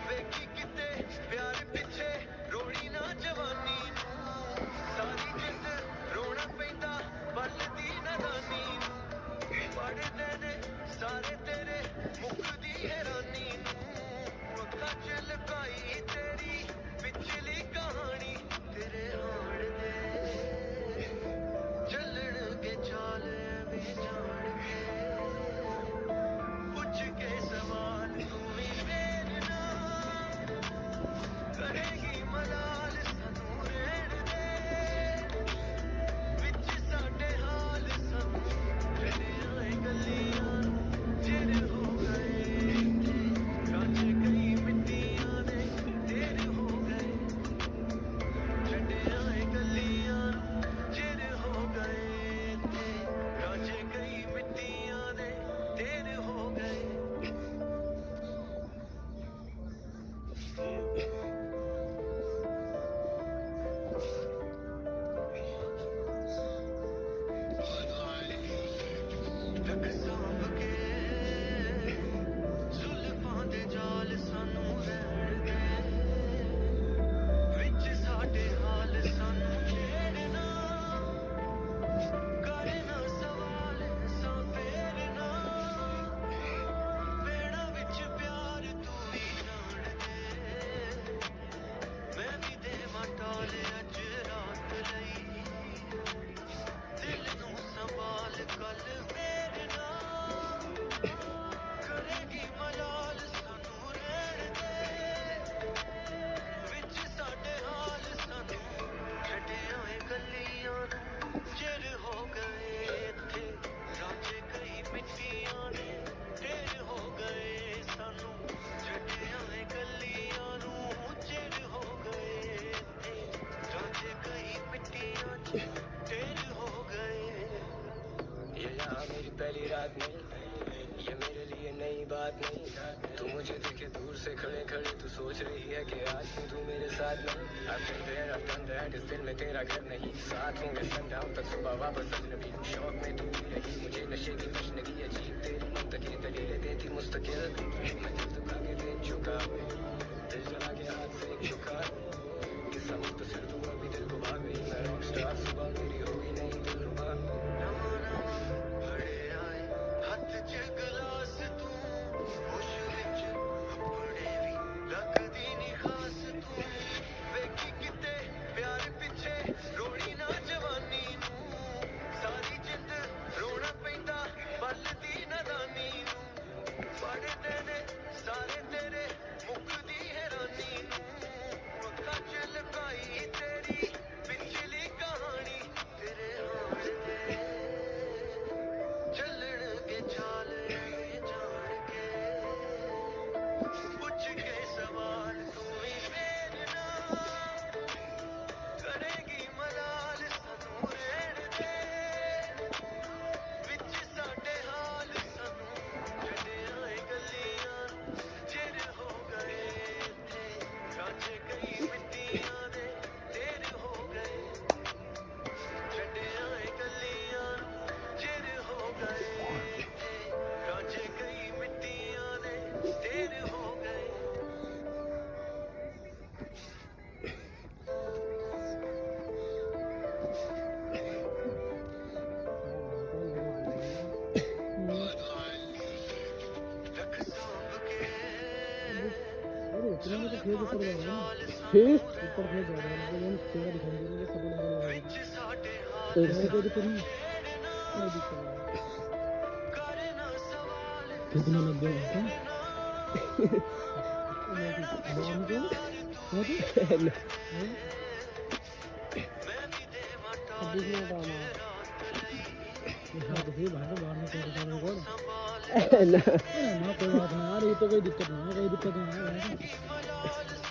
वेखी किते प्यार पिछे रोड़ी ना जवानी नू सारी जिंद रोना पैंदा पलदी नदानी नू पढ़दे ने सारे तेरे मुकदी हैरानी नू अक्खां च लुकाई तेरी पिछली कहानी तेरे हाड़ दे से खड़े खड़े तू सोच रही है कि आज क्यों तू मेरे साथ नहीं I've been there, I've done that, इस दिल में तेरा घर नहीं साथ होंगे sundown तक सुबह वापस अजनबी शौक में तू पी रही मुझे नशे की तशनगी अजीब तेरी मंतकी दलीलें देती मुस्तकिल मैं दिल दुखा के देख चुका दिल जला के हाथ से चुका किस्सा मुख्तसर तू अभी दिल को भाग गई मैं रॉकस्टार सुबह मेरी होगी नहीं दिलरुबा नवा नवा भड़े आए हथ च गलास तू होश विच अपने भी लगदी नी खास तू वेखी किते प्यार पिछे रोड़ी ना जवानी नू सारी जिंद रोना पैंदा बलदी नादानी नू पढ़दे ने सारे तेरे मुकदी हैरानी नू अक्खां च लुकाई तेरी पिछली कहानी तेरे हाल दे ਚੱਲਣ ਕੇ ਚਾਲ ਐਵੇਂ ਜਾਣ ਕੇ ਪੁੱਛ ਕੇ ਸਵਾਲ ਤੂੰ ਵੀ ਫੇਰ ਨਾ ਕਰੇਗੀ ਮਲਾਲ ਸਾਨੂੰ ਰਹਿਣ ਦੇ ਵਿੱਚ ਸਾਡੇ ਹਾਲ ਸਾਨੂੰ ਛੱਡਿਆ ਏ ਗਲੀਆਂ ਚਿਰ ਹੋ ਗਏ ਇੱਥੇ ਰਾਂਝੇ ਕਈ ਮਿੱਟੀਆਂ ਦੇ ਤੇਰ ਹੋ ਗਏ ਛੱਡਿਆ ਏ ਗਲੀਆਂ ਚਿਰ ਹੋ ਗਏ ਇੱਥੇ ਰਾਂਝੇ ਕਈ ਮਿੱਟੀਆਂ ਦੇ ਤੇਰ ਹੋ ਗਏ ਰੱਖ ਸਾਂਭ ਕੇ अरे इतना में तो खेत ऊपर जा रहा है ना खेत ऊपर खेत जा रहा है मुझे तेरा दिखाई दे रहा है सब लोग ਵਿੱਚ ਸਾਡੇ ਹਾਲ तो इससे कोई दिक्कत नहीं कोई दिक्कत नहीं ਕਰ ਨਾ ਸਵਾਲ कितना लग गया इसका ਮੈਂ ਵੀ ਦੇਵਾਂ अब देखिए डालना हाँ तो फिर बाहर में कर देना को ਸੰਭਾਲ ना कोई बात नहीं यार ये तो कोई दिक्कत नहीं है कोई दिक्कत नहीं है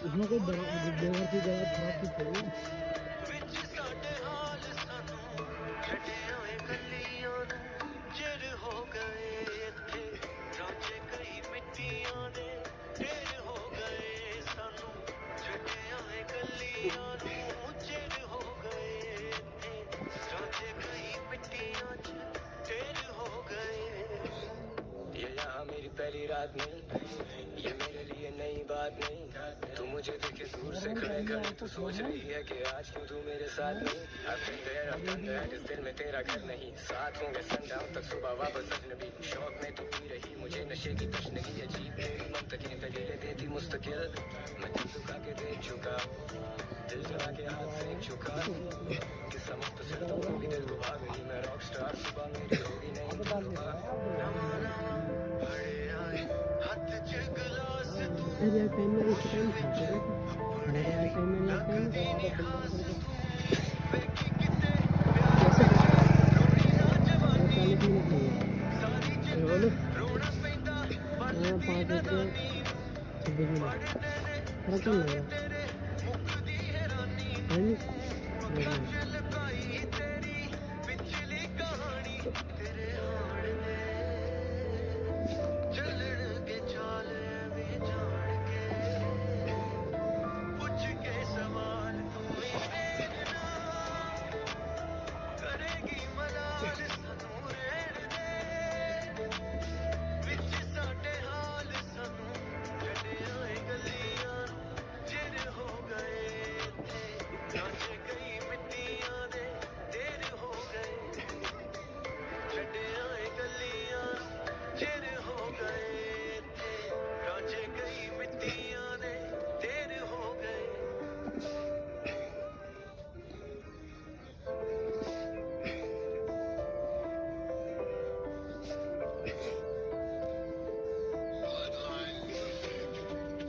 इसमें कोई बेवर की जगह खराब की चाहिए ਵਿੱਚ ਸਾਡੇ ਹਾਲ ਸਾਨੂੰ ਛੱਡਿਆ ਏ ਗਲੀਆਂ ਨੂੰ ਚਿਰ ਹੋ ਗਏ ਇੱਥੇ ਰਾਂਝੇ ਕਈ ਮਿੱਟੀਆਂ ਦੇ ਢੇਰ ਹੋ ਗਏ ਸਾਨੂੰ ਛੱਡਿਆ ਏ ਗਲੀਆਂ ਨੂੰ ਚਿਰ ਹੋ ਗਏ ਇੱਥੇ ਰਾਂਝੇ ਕਈ ਮਿੱਟੀਆਂ 'ਚ ਢੇਰ ਹੋ ਗਏ ये यहाँ मेरी पहली रात नहीं ये मेरे लिए नई बात नहीं तू मुझे देखे दूर से खड़े खड़े तू सोच रही है कि आज क्यों तू मेरे साथ नहीं I've been there, I've done that, इस दिल में तेरा घर नहीं साथ होंगे sundown तक सुबह वापस अजनबी शौक में तू पी रही मुझे नशे की तशनगी अजीब तेरी मंतकी दलीलें देती मुस्तकिल मैं दिल दुखा के देख चुका दिल जला के हाथ से चुका किस्सा मुख्तसर तू अभी दिल को भाग गई मैं रॉकस्टार सुबह मेरी होगी नहीं दिलरुबा ਨਵਾਂ ਨਵਾਂ ਭੜੇ ਆਏ ਹੱਥ 'ਚ ਗਲਾਸ ਤੂੰ अरे यार टाइम में इस टाइम ਆਪਣੇ यार टाइम में ਲੱਗਦੀ ਨੀ लगता ਖਾਸ है ਤੂੰ ਵੇਖੀ ਕਿਤੇ ਪਿਆਰ ਰੋਣੀ ਨਾ ਜਵਾਨੀ 40 मिनट नहीं ਸਾਰੀ है ਜਿੰਦ ਰੋਣਾ ਪੈਂਦਾ हाँ ਬਲਦੀ 5 ਨਾਦਾਨੀ बजे 26 मिनट ਪੜਦੇ ਨੇ थोड़ा कम लगा ਤੇਰੇ ਮੁਕਦੀ ਹੈਰਾਨੀ है नहीं ਅੱਖਾਂ 'ਚ ਲੁਕਾਈ ਤੇਰੀ ਪਿਛਲੀ ਕਹਾਣੀ ਤੇਰੇ ਹਾਲ ਦੇ ਚੱਲਣ ਕੇ ਚਾਲ ਐਵੇਂ ਜਾਣ ਕੇ ਪੁੱਛ ਕੇ ਸਵਾਲ ਤੂੰ ਵੀ ਫੇਰ ਨਾ ਕਰੇਗੀ ਮਲਾਲ ਸਾਨੂੰ ਰਹਿਣ ਦੇ ਵਿੱਚ ਸਾਡੇ ਹਾਲ ਸਾਨੂੰ ਛੱਡਿਆ ਏ ਗਲੀਆਂ ਚਿਰ ਹੋ ਗਏ ਇੱਥੇ ਰਾਂਝੇ ਕਈ ਮਿੱਟੀਆਂ ਦੇ ਤੇਰ ਹੋ ਗਏ ਛੱਡਿਆ ਏ ਗਲੀਆਂ ਚਿਰ ਹੋ ਗਏ ਇੱਥੇ ਰਾਂਝੇ ਕਈ ਮਿੱਟੀਆਂ ਦੇ ਤੇਰ ਹੋ ਗਏ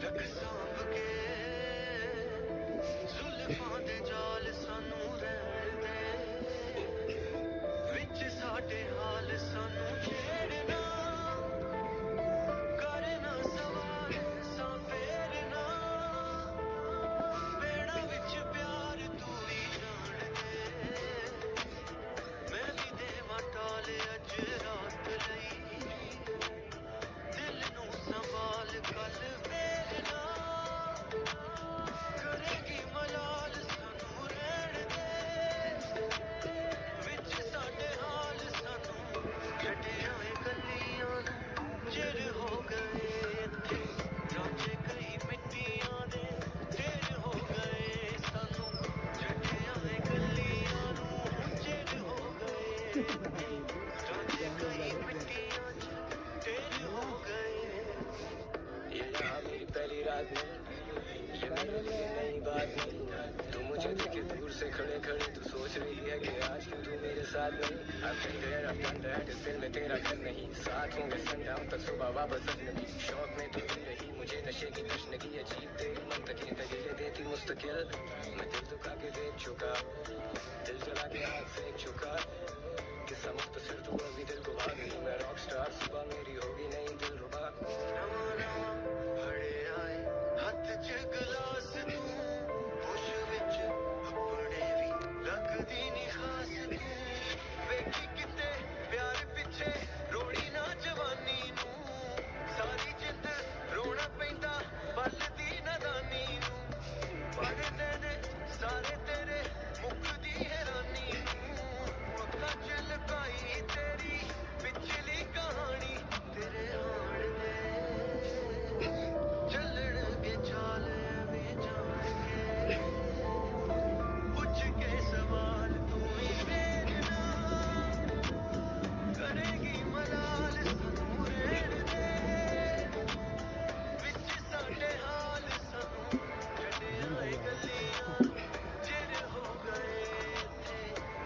ਰੱਖ ਸਾਂਭ ਕੇ ਜ਼ੁਲਫਾਂ ਦੇ ਜਾਲ ਸਾਨੂੰ ਰਹਿਣ ਦੇ ਵਿੱਚ ਸਾਡੇ ਹਾਲ ਸਾਨੂੰ ਛੇੜਨਾ ਕਰਨਾ ਸਵਾਲ ਸਾਂ ਫੇਰਨਾ ਵੇਣਾ ਵਿੱਚ ਪਿਆਰ ਤੂੰ ਵੀ ਜਾਣ ਦੇ ਮੈਂ ਵੀ ਦੇਵਾਂ ਟਾਲ ਅੱਜ ਰਾਤ ਲਈ ਦਿਲ ਨੂੰ ਸੰਭਾਲ ਕੱਲ ਵੇਲੇ रांझे कई मिट्टियां च ढेर हो गए ये यहाँ मेरी पहली रात नहीं, ये मेरे लिए नई बात नहीं। तू मुझे देखे दूर से खड़े खड़े तू सोच रही है कि आज क्यों तू मेरे साथ नहीं। I've been there, I've done that, इस दिल में तेरा घर नहीं। साथ होंगे sundown तक सुबह वापस अजनबी। शौक में तू मिल रही मुझे नशे की तशनगी अजीब तेरी मंतकी दलीलें देती मुस्तकिल। मैं दिल दुखा के देख चुका, दिल जला के हाथ से चुका। किस्सा मुख्तसर तू अभी दिल को भाग गई। मैं रॉक स्टार सुबह मेरी होगी नहीं दिल रुबा। नवा नवा फड़े आए हथ च गलास तू होश विच अपने भी लगदी नी खास तू वेखी किते प्यार पिछे रोड़ी ना जवानी नू सारी जिंद रोना पैंदा पलदी नादानी नू पढ़दे ने सारे तेरे मुकदी हैरानी नू अक्खां च लुकाई तेरी पिछली कहानी तेरे हाड़ दे ਚੱਲਣਗੇ ਚਾਲ ਐਵੇਂ ਜਾਣ ਕੇ ਪੁੱਛ ਕੇ ਸਵਾਲ ਤੂੰ ਹੀ ਫੇਰ ਨਾ ਕਰੇਗੀ ਮਲਾਲ ਸਾਨੂੰ ਰਹਿਣ ਦੇ ਵਿੱਚ ਸਾਡੇ ਹਾਲ ਸਾਨੂੰ ਛੱਡਿਆ ਏ ਗਲੀਆਂ ਚਿਰ ਹੋ ਗਏ ਇੱਥੇ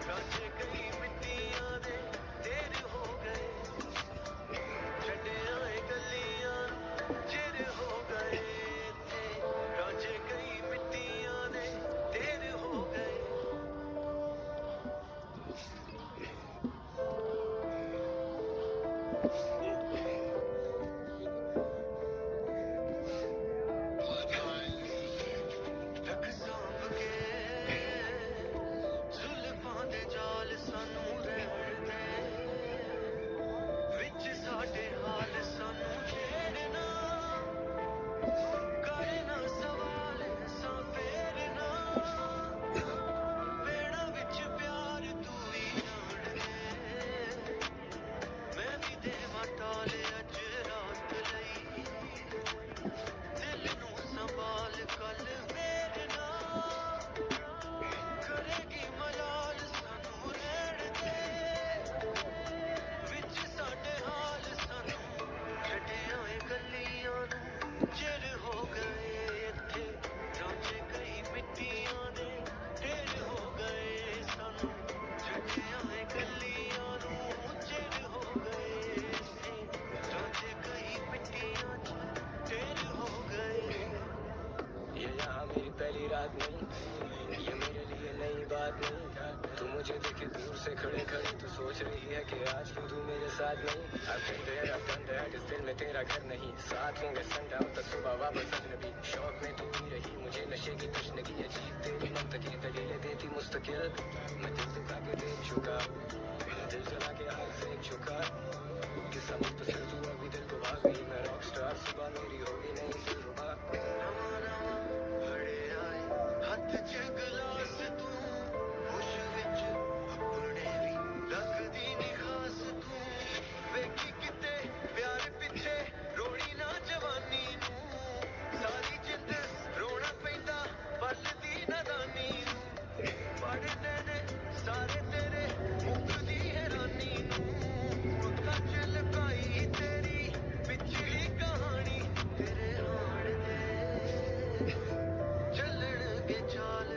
ਰਾਂਝੇ ਕਈ ਮਿੱਟੀਆਂ ਦੇ ਢੇਰ ਹੋ ਗਏ ਛੱਡਿਆ ਏ ਗਲੀਆਂ ਚਿਰ ਹੋ ਗਏ ਇੱਥੇ ਰਾਂਝੇ ਕਈ ਮਿੱਟੀਆਂ ਦੇ ਢੇਰ ਹੋ ਗਏ ਰੱਖ ਸਾਂਭ ਕੇ ਜ਼ੁਲਫਾਂ ਦੇ ਜਾਲ ਸਾਨੂੰ ਰਹਿਣ ਦੇ ਵਿੱਚ ਸਾਡੇ ਹਾਲ ਸਾਨੂੰ ਛੇੜਨਾ ਕਰਨਾ ਸਵਾਲ ਸਾਂ ਫੇਰਨਾ ਵੇਣਾ ਵਿੱਚ ਪਿਆਰ ਤੂੰ ਹੀ ਜਾਣ ਦੇ ਮੈਂ ਵੀ ਦੇਵਾਂ ਟਾਲ ਅੱਜ ਰਾਤ ਲਈ ਦਿਲ ਨੂੰ ਸੰਭਾਲ ਕੱਲ ਫੇਰਨਾ ਕਰੇਗੀ ਮਲਾਲ ਸਾਨੂੰ ਰਹਿਣ ਦੇ ਵਿੱਚ ਸਾਡੇ ਹਾਲ ਸਾਨੂੰ ਛੱਡਿਆ ਏ ਗਲੀਆਂ ਨੂੰ ਚਿਰ ਹੋ ਗਏ ਇੱਥੇ ਰਾਂਝੇ ਕਈ ਮਿੱਟੀਆਂ ਦੇ ਢੇਰ ਹੋ ਗਏ ਸਾਨੂੰ ਛੱਡਿਆ ਏ ਗਲੀਆਂ ਨੂੰ ਚਿਰ ਹੋ ਗਏ ਇੱਥੇ ਰਾਂਝੇ ਕਈ ਮਿੱਟੀਆਂ ਚ ਢੇਰ ਹੋ ਗਏ ये यहाँ मेरी पहली रात नहीं, ये मेरे लिए नई बात नहीं। तू मुझे देखे दूर से खड़े खड़े तू सोच रही है कि आज क्यों तू मेरे साथ नहीं। I've been there, I've done that, इस दिल में तेरा घर नहीं। साथ होंगे sundown तक सुबह वापस अजनबी। शौक में तू ही रही मुझे नशे की तशनगी अजीब तेरी मंतकी दलीलें देती मुस्तकिल। मैं दिल दुखा के देख चुका, दिल जला के हाथ से चुका। किस्सा मुख्तसर तू अभी दिल को भाग गई। मैं रॉक स्टार सुबह मेरी होगी नहीं दिल रुबा। ਨਵਾਂ ਨਵਾਂ ਫੜੇ ਆਏ ਹੱਥ ਚ ਗਲਾਸ ਤੂੰ ਹੋਸ਼ ਵਿੱਚ ਆਪਣੇ ਵੀ ਲੱਗਦੀ ਨੀ ਖਾਸ ਤੂੰ ਵੇਖੀ ਕਿਤੇ ਪਿਆਰ ਪਿੱਛੇ ਰੋੜੀ ਨਾ ਜਵਾਨੀ ਨੂੰ ਸਾਰੀ ਜਿੰਦ ਰੋਣਾ ਪੈਂਦਾ ਪਲਦੀ ਨਾਦਾਨੀ ਨੂੰ ਪੜਦੇ ਨੇ ਸਾਰੇ ਤੇਰੇ ਮੁਕਦੀ ਹੈਰਾਨੀ ਨੂੰ ਅੱਖਾਂ ਚ ਲੁਕਾਈ ਤੇਰੀ ਪਿਛਲੀ ਕਹਾਣੀ ਤੇਰੇ ਹਾੜ ਦੇ ਚੱਲਣਗੇ ਚਾਲ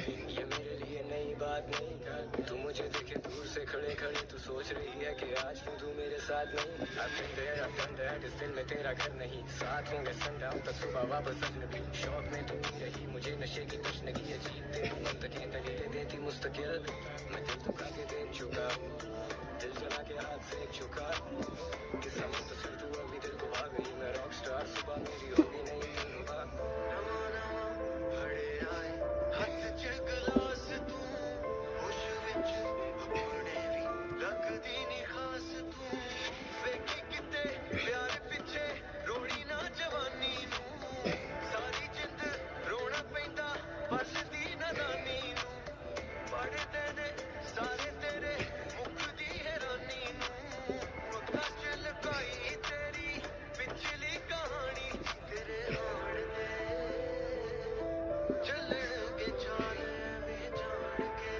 ये मेरे लिए नई बात नहीं। तू मुझे देखे दूर से खड़े खड़े तू सोच रही है कि आज क्यों तू मेरे साथ नहीं। I've been there, I've done that, इस दिल में तेरा घर नहीं। साथ होंगे sundown तक सुबह वापस अजनबी। शौक में तू पी रही मुझे नशे की तशनगी अजीब तेरी मंतकें दलीलें देती मुस्तकिल। मैं दिल दुखा के देख चुका, दिल जला के हाथ से चुका। किस्सा मुख्तसर तू अभी दिल को भाग गई। मैं रॉक स्टार सुबह मेरी होगी नहीं सुबह। नवा नवा भड़े आए हथ च गलास तू होश विच अपने भी लगदी नी खास तू वेखी किते प्यार पिछे रोड़ी ना जवानी नू सारी जिंद रोना पैंदा पलदी नादानी नू पढ़दे ने सारे तेरे मुकदी हैरानी नू अक्खां च लुकाई तेरी पिछली कहानी तेरे हाड़ दे चलणगे चाल वे जान के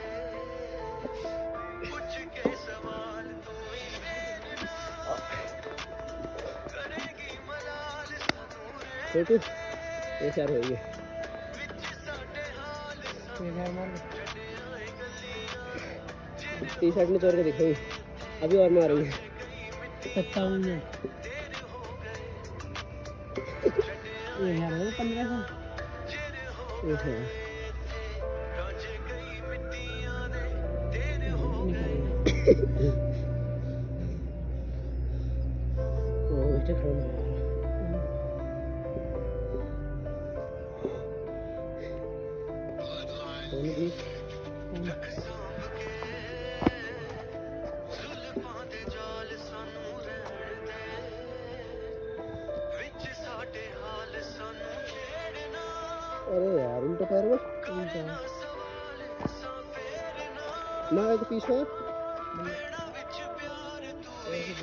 पूछ के सवाल तू ही मेरे नाल करेगी मलाल सानू छोटू ये चार हो गए विच साडे हाल सानू ये है मार छड्डियां ए गल्लियां जेरे टी शर्ट में तोड़ के दिखाई अभी और मार रही है 57 मिनट तेरे हो गए ये है 1500 जेरे हो ये है राजे कई मिट्टियां दे तेरे हो गए ओ इसे खड़ा ना कौन भी लख सांभ के जुल्फां दे जाल सानू रहण दे विच साडे हाल सानू छेड़ना अरे यार उल्टा पैर में करना सवाल सा फेरना ना एक पीस और भेड़ा विच प्यार तू ही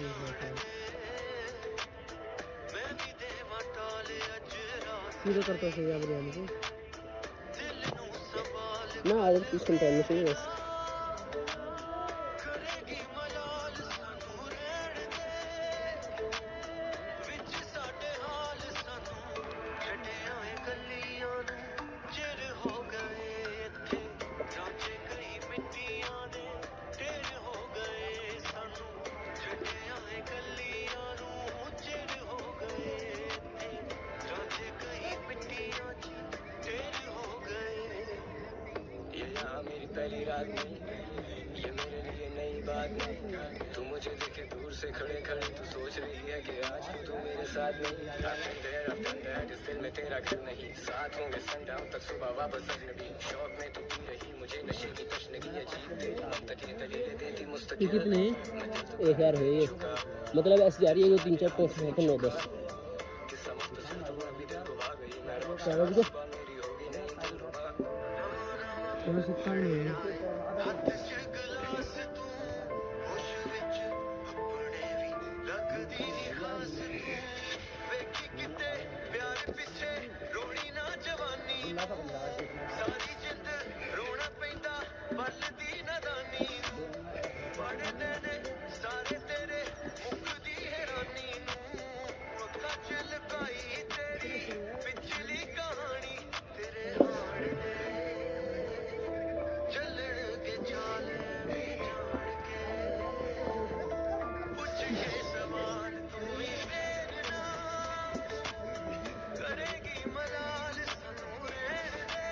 मैं भी देवा टाले अज रात सीधे करता सही आप बिरयानी को दिल नू संभाल ना आज पीस कंटेनर से बस करेगी मलाल सानू रहण दे विच साडे हाल सानू छड्डियां ए गल्लियां नू चिर हो गए इत्थे रांझे कई मिट्टियां दे ढेर हो गए सानू छड्डियां ए गल्लियां नू चिर हो गए इत्थे रांझे कई मिट्टियां च ढेर हो गए ये यहाँ मेरी पहली रात नहीं, ये मेरे लिए नई बात नहीं। तू मुझे देखे दूर से खड़े खड़े तू सोच रही है कि आज क्यों तू मेरे साथ नहीं। I've been there, I've done that, इस दिल में तेरा घर नहीं। साथ होंगे sundown तक सुबह वापस अजनबी। शौक में तू पी रही मुझे नशे की तशनगी अजीब तेरी मंतकें दलीलें देती ये मुस्तकिल। कितने मैं दिल दुखा 1000 है ये मतलब ऐसे जा रही है जो 3-4 5 9 10 किस्सा मुख्तसर तू अभी दिल को भाग गई। मैं रॉक क्या स्टार बज गए सुबह मेरी होगी नहीं दिलरुबा। 57 मिनट हथ च गलास तू होश विच अपने भी लगदी नी खास तू वेखी किते प्यार पिछे रोड़ी ना जवानी सारी जिंद रोना पैंदा पलदी नादानी नू पढ़दे ने सारे तेरे मुकदी हैरानी नू अक्खां च लुकाई तेरी पिछली कहानी तेरे हाड़ दे चलणगे चाल वे जान के पूछ के सवाल तू ही मेरे नाल करेगी मलाल सानू रहण दे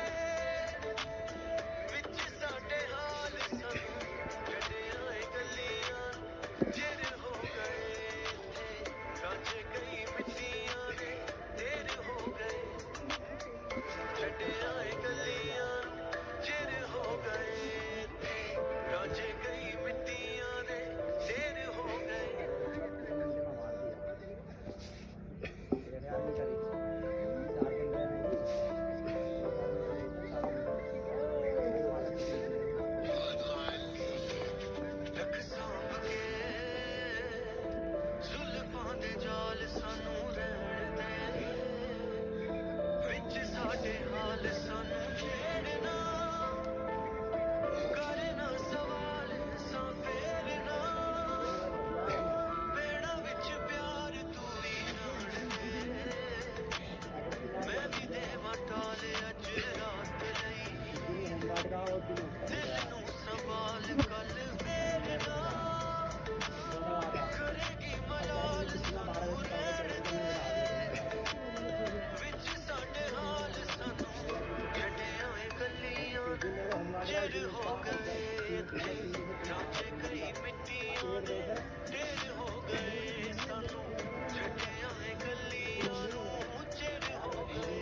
विच साडे हाल सानू छड्डियां ए गल्लियां चिर हो गए इत्थे रांझे कई मिट्टियां दे ढेर हो गए छड्डियां ए गल्लियां चिर हो गए इत्थे रांझे कई मिट्टियां दे ढेर हो गए लख सांभ के जुल्फां दे जाल सानू रहण दे विच साडे हाल सानू छेड़ना करना सवाल सा फेरना भेड़ा विच प्यार तू ही जान दे मैं भी देवा टाले अज रात लई ਦਿਲ ਨੂੰ ਸੰਭਾਲ ਕੱਲ ਫੇਰ ਨਾ ਕਰੇਗੀ ਮਲਾਲ ਸਾਨੂੰ ਰਹਿਣ ਦੇ ਵਿੱਚ ਸਾਡੇ ਹਾਲ ਸਾਨੂੰ ਛੱਡਿਆ ਏ ਗਲੀਆਂ ਚਿਰ ਹੋ ਗਏ ਇੱਥੇ ਰਾਂਝੇ ਕਈ ਮਿੱਟੀਆਂ ਦੇ ਢੇਰ ਹੋ ਗਏ ਸਾਨੂੰ ਛੱਡਿਆ ਏ ਗਲੀਆਂ ਨੂੰ ਚਿਰ ਹੋ ਗਏ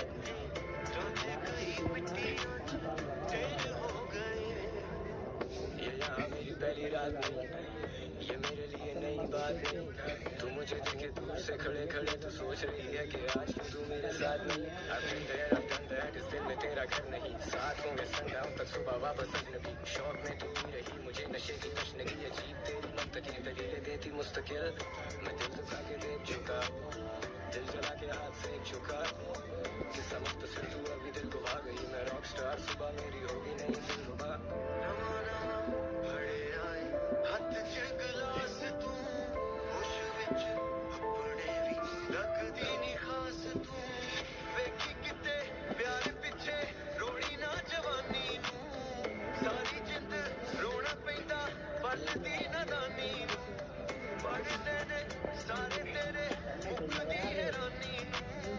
ਇੱਥੇ ਰਾਂਝੇ ਕਈ ਮਿੱਟੀਆਂ ਚ ਢੇਰ ਹੋ गए ये यहाँ मेरी पहली रात नहीं, ये मेरे लिए नई बात नहीं। तू मुझे देखे दूर से खड़े खड़े तू सोच रही है कि आज क्यों तू मेरे साथ नहीं। I've been there, I've done that, इस दिल में तेरा घर नहीं। साथ होंगे sundown तक सुबह वापस अजनबी। शौक में तू ही रही मुझे नशे की तशनगी अजीब तेरी मंतकी दलीलें देती मुस्तकिल। मैं दिल दुखा के देख चुका, दिल जला के हाथ से चुका। किस्सा मुख्तसर तू अभी दिल को भा गई। मैं रॉक स्टार सुबह मेरी होगी नहीं दिलरुबा। नवा नवा फड़े आए हथ च गलास तू होश विच अपने भी लगदी नी खास तू वेखी किते प्यार पिछे रोड़ी ना जवानी नू सारी जिंद रोना पैंदा पलदी नादानी नू पढ़दे ने सारे तेरे मुकदी हैरानी नू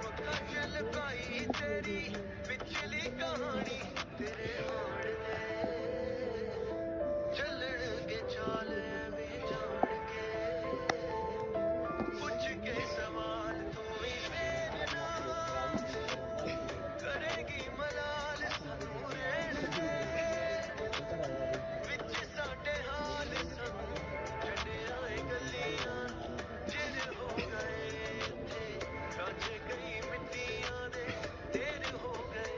अक्खां च लुकाई तेरी पिछली कहानी तेरे हाड़ दे ਚੱਲਣਗੇ ਚਾਲ ਐਵੇਂ ਜਾਣ ਕੇ ਪੁੱਛ ਕੇ ਸਵਾਲ ਤੂੰ ਵੀ ਫੇਰ ਨਾ ਕਰੇਗੀ ਮਲਾਲ ਸਾਨੂੰ ਰਹਿਣ ਦੇ ਵਿੱਚ ਸਾਡੇ ਹਾਲ ਸਾਨੂੰ ਛੱਡਿਆ ਏ ਗਲੀਆਂ ਚਿਰ ਹੋ ਗਏ ਇੱਥੇ ਰਾਂਝੇ ਕਈ ਮਿੱਟੀਆਂ ਦੇ ਢੇਰ ਹੋ ਗਏ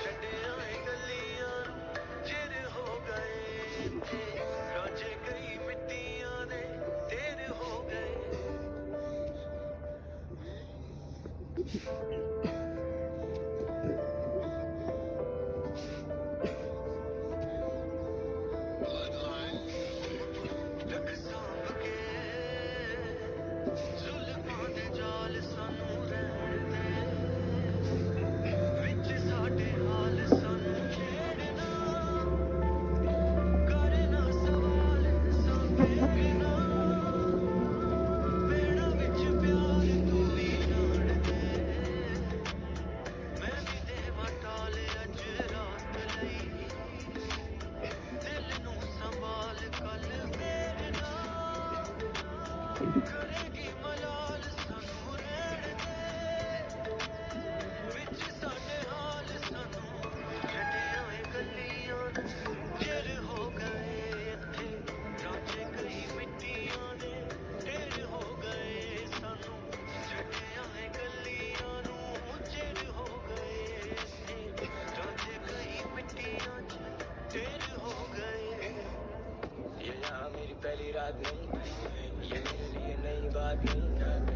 ਛੱਡਿਆ ਏ ਗਲੀਆਂ ਚਿਰ ਹੋ ਗਏ ਇੱਥੇ ਰਾਂਝੇ ਕਈ ਮਿੱਟੀਆਂ ਦੇ ਢੇਰ ਹੋ ਗਏ ਰੱਖ ਸਾਂਭ ਕੇ ਜ਼ੁਲਫਾਂ ਦੇ ਜਾਲ ਸਾਨੂੰ ਰਹਿਣ ਦੇ ਵਿੱਚ ਸਾਡੇ ਹਾਲ ਸਾਨੂੰ ਛੇੜਨਾ ਕਰਨਾ ਸਵਾਲ ਸੰਵੇਦਨਾ ਵੇਣਾ ਵਿੱਚ ਪਿਆਰ ਤੂੰ ਵੀ ਜਾਣ ਦੇ ਮੈਂ ਵੀ ਦੇਵਾਂ ਟਾਲ ਅੱਜ ਰਾਤ ਲਈ ਦਿਲ ਨੂੰ ਸੰਭਾਲ ਕੱਲ ਫੇਰ ਨਾ ਕਰੇਗੀ ਮਲਾਲ ਸਾਨੂੰ ਰਹਿਣ ਦੇ ਵਿੱਚ ਸਾਡੇ ਹਾਲ ਸਾਨੂੰ ਛੱਡਿਆ ਏ ਗਲੀਆਂ ਚਿਰ ਹੋ ਗਏ ਇੱਥੇ ਰਾਂਝੇ ਕਈ ਮਿੱਟੀਆਂ ਦੇ ਢੇਰ ਹੋ ਗਏ ਸਾਨੂੰ ਛੱਡਿਆ ਏ ਗਲੀਆਂ ਨੂੰ ਚਿਰ ਹੋ ਗਏ ਇੱਥੇ ਰਾਂਝੇ ਕਈ ਮਿੱਟੀਆਂ ਚ ਢੇਰ ਹੋ ਗਏ ये यहाँ मेरी पहली रात नहीं, ये मेरे लिए नई बात नहीं।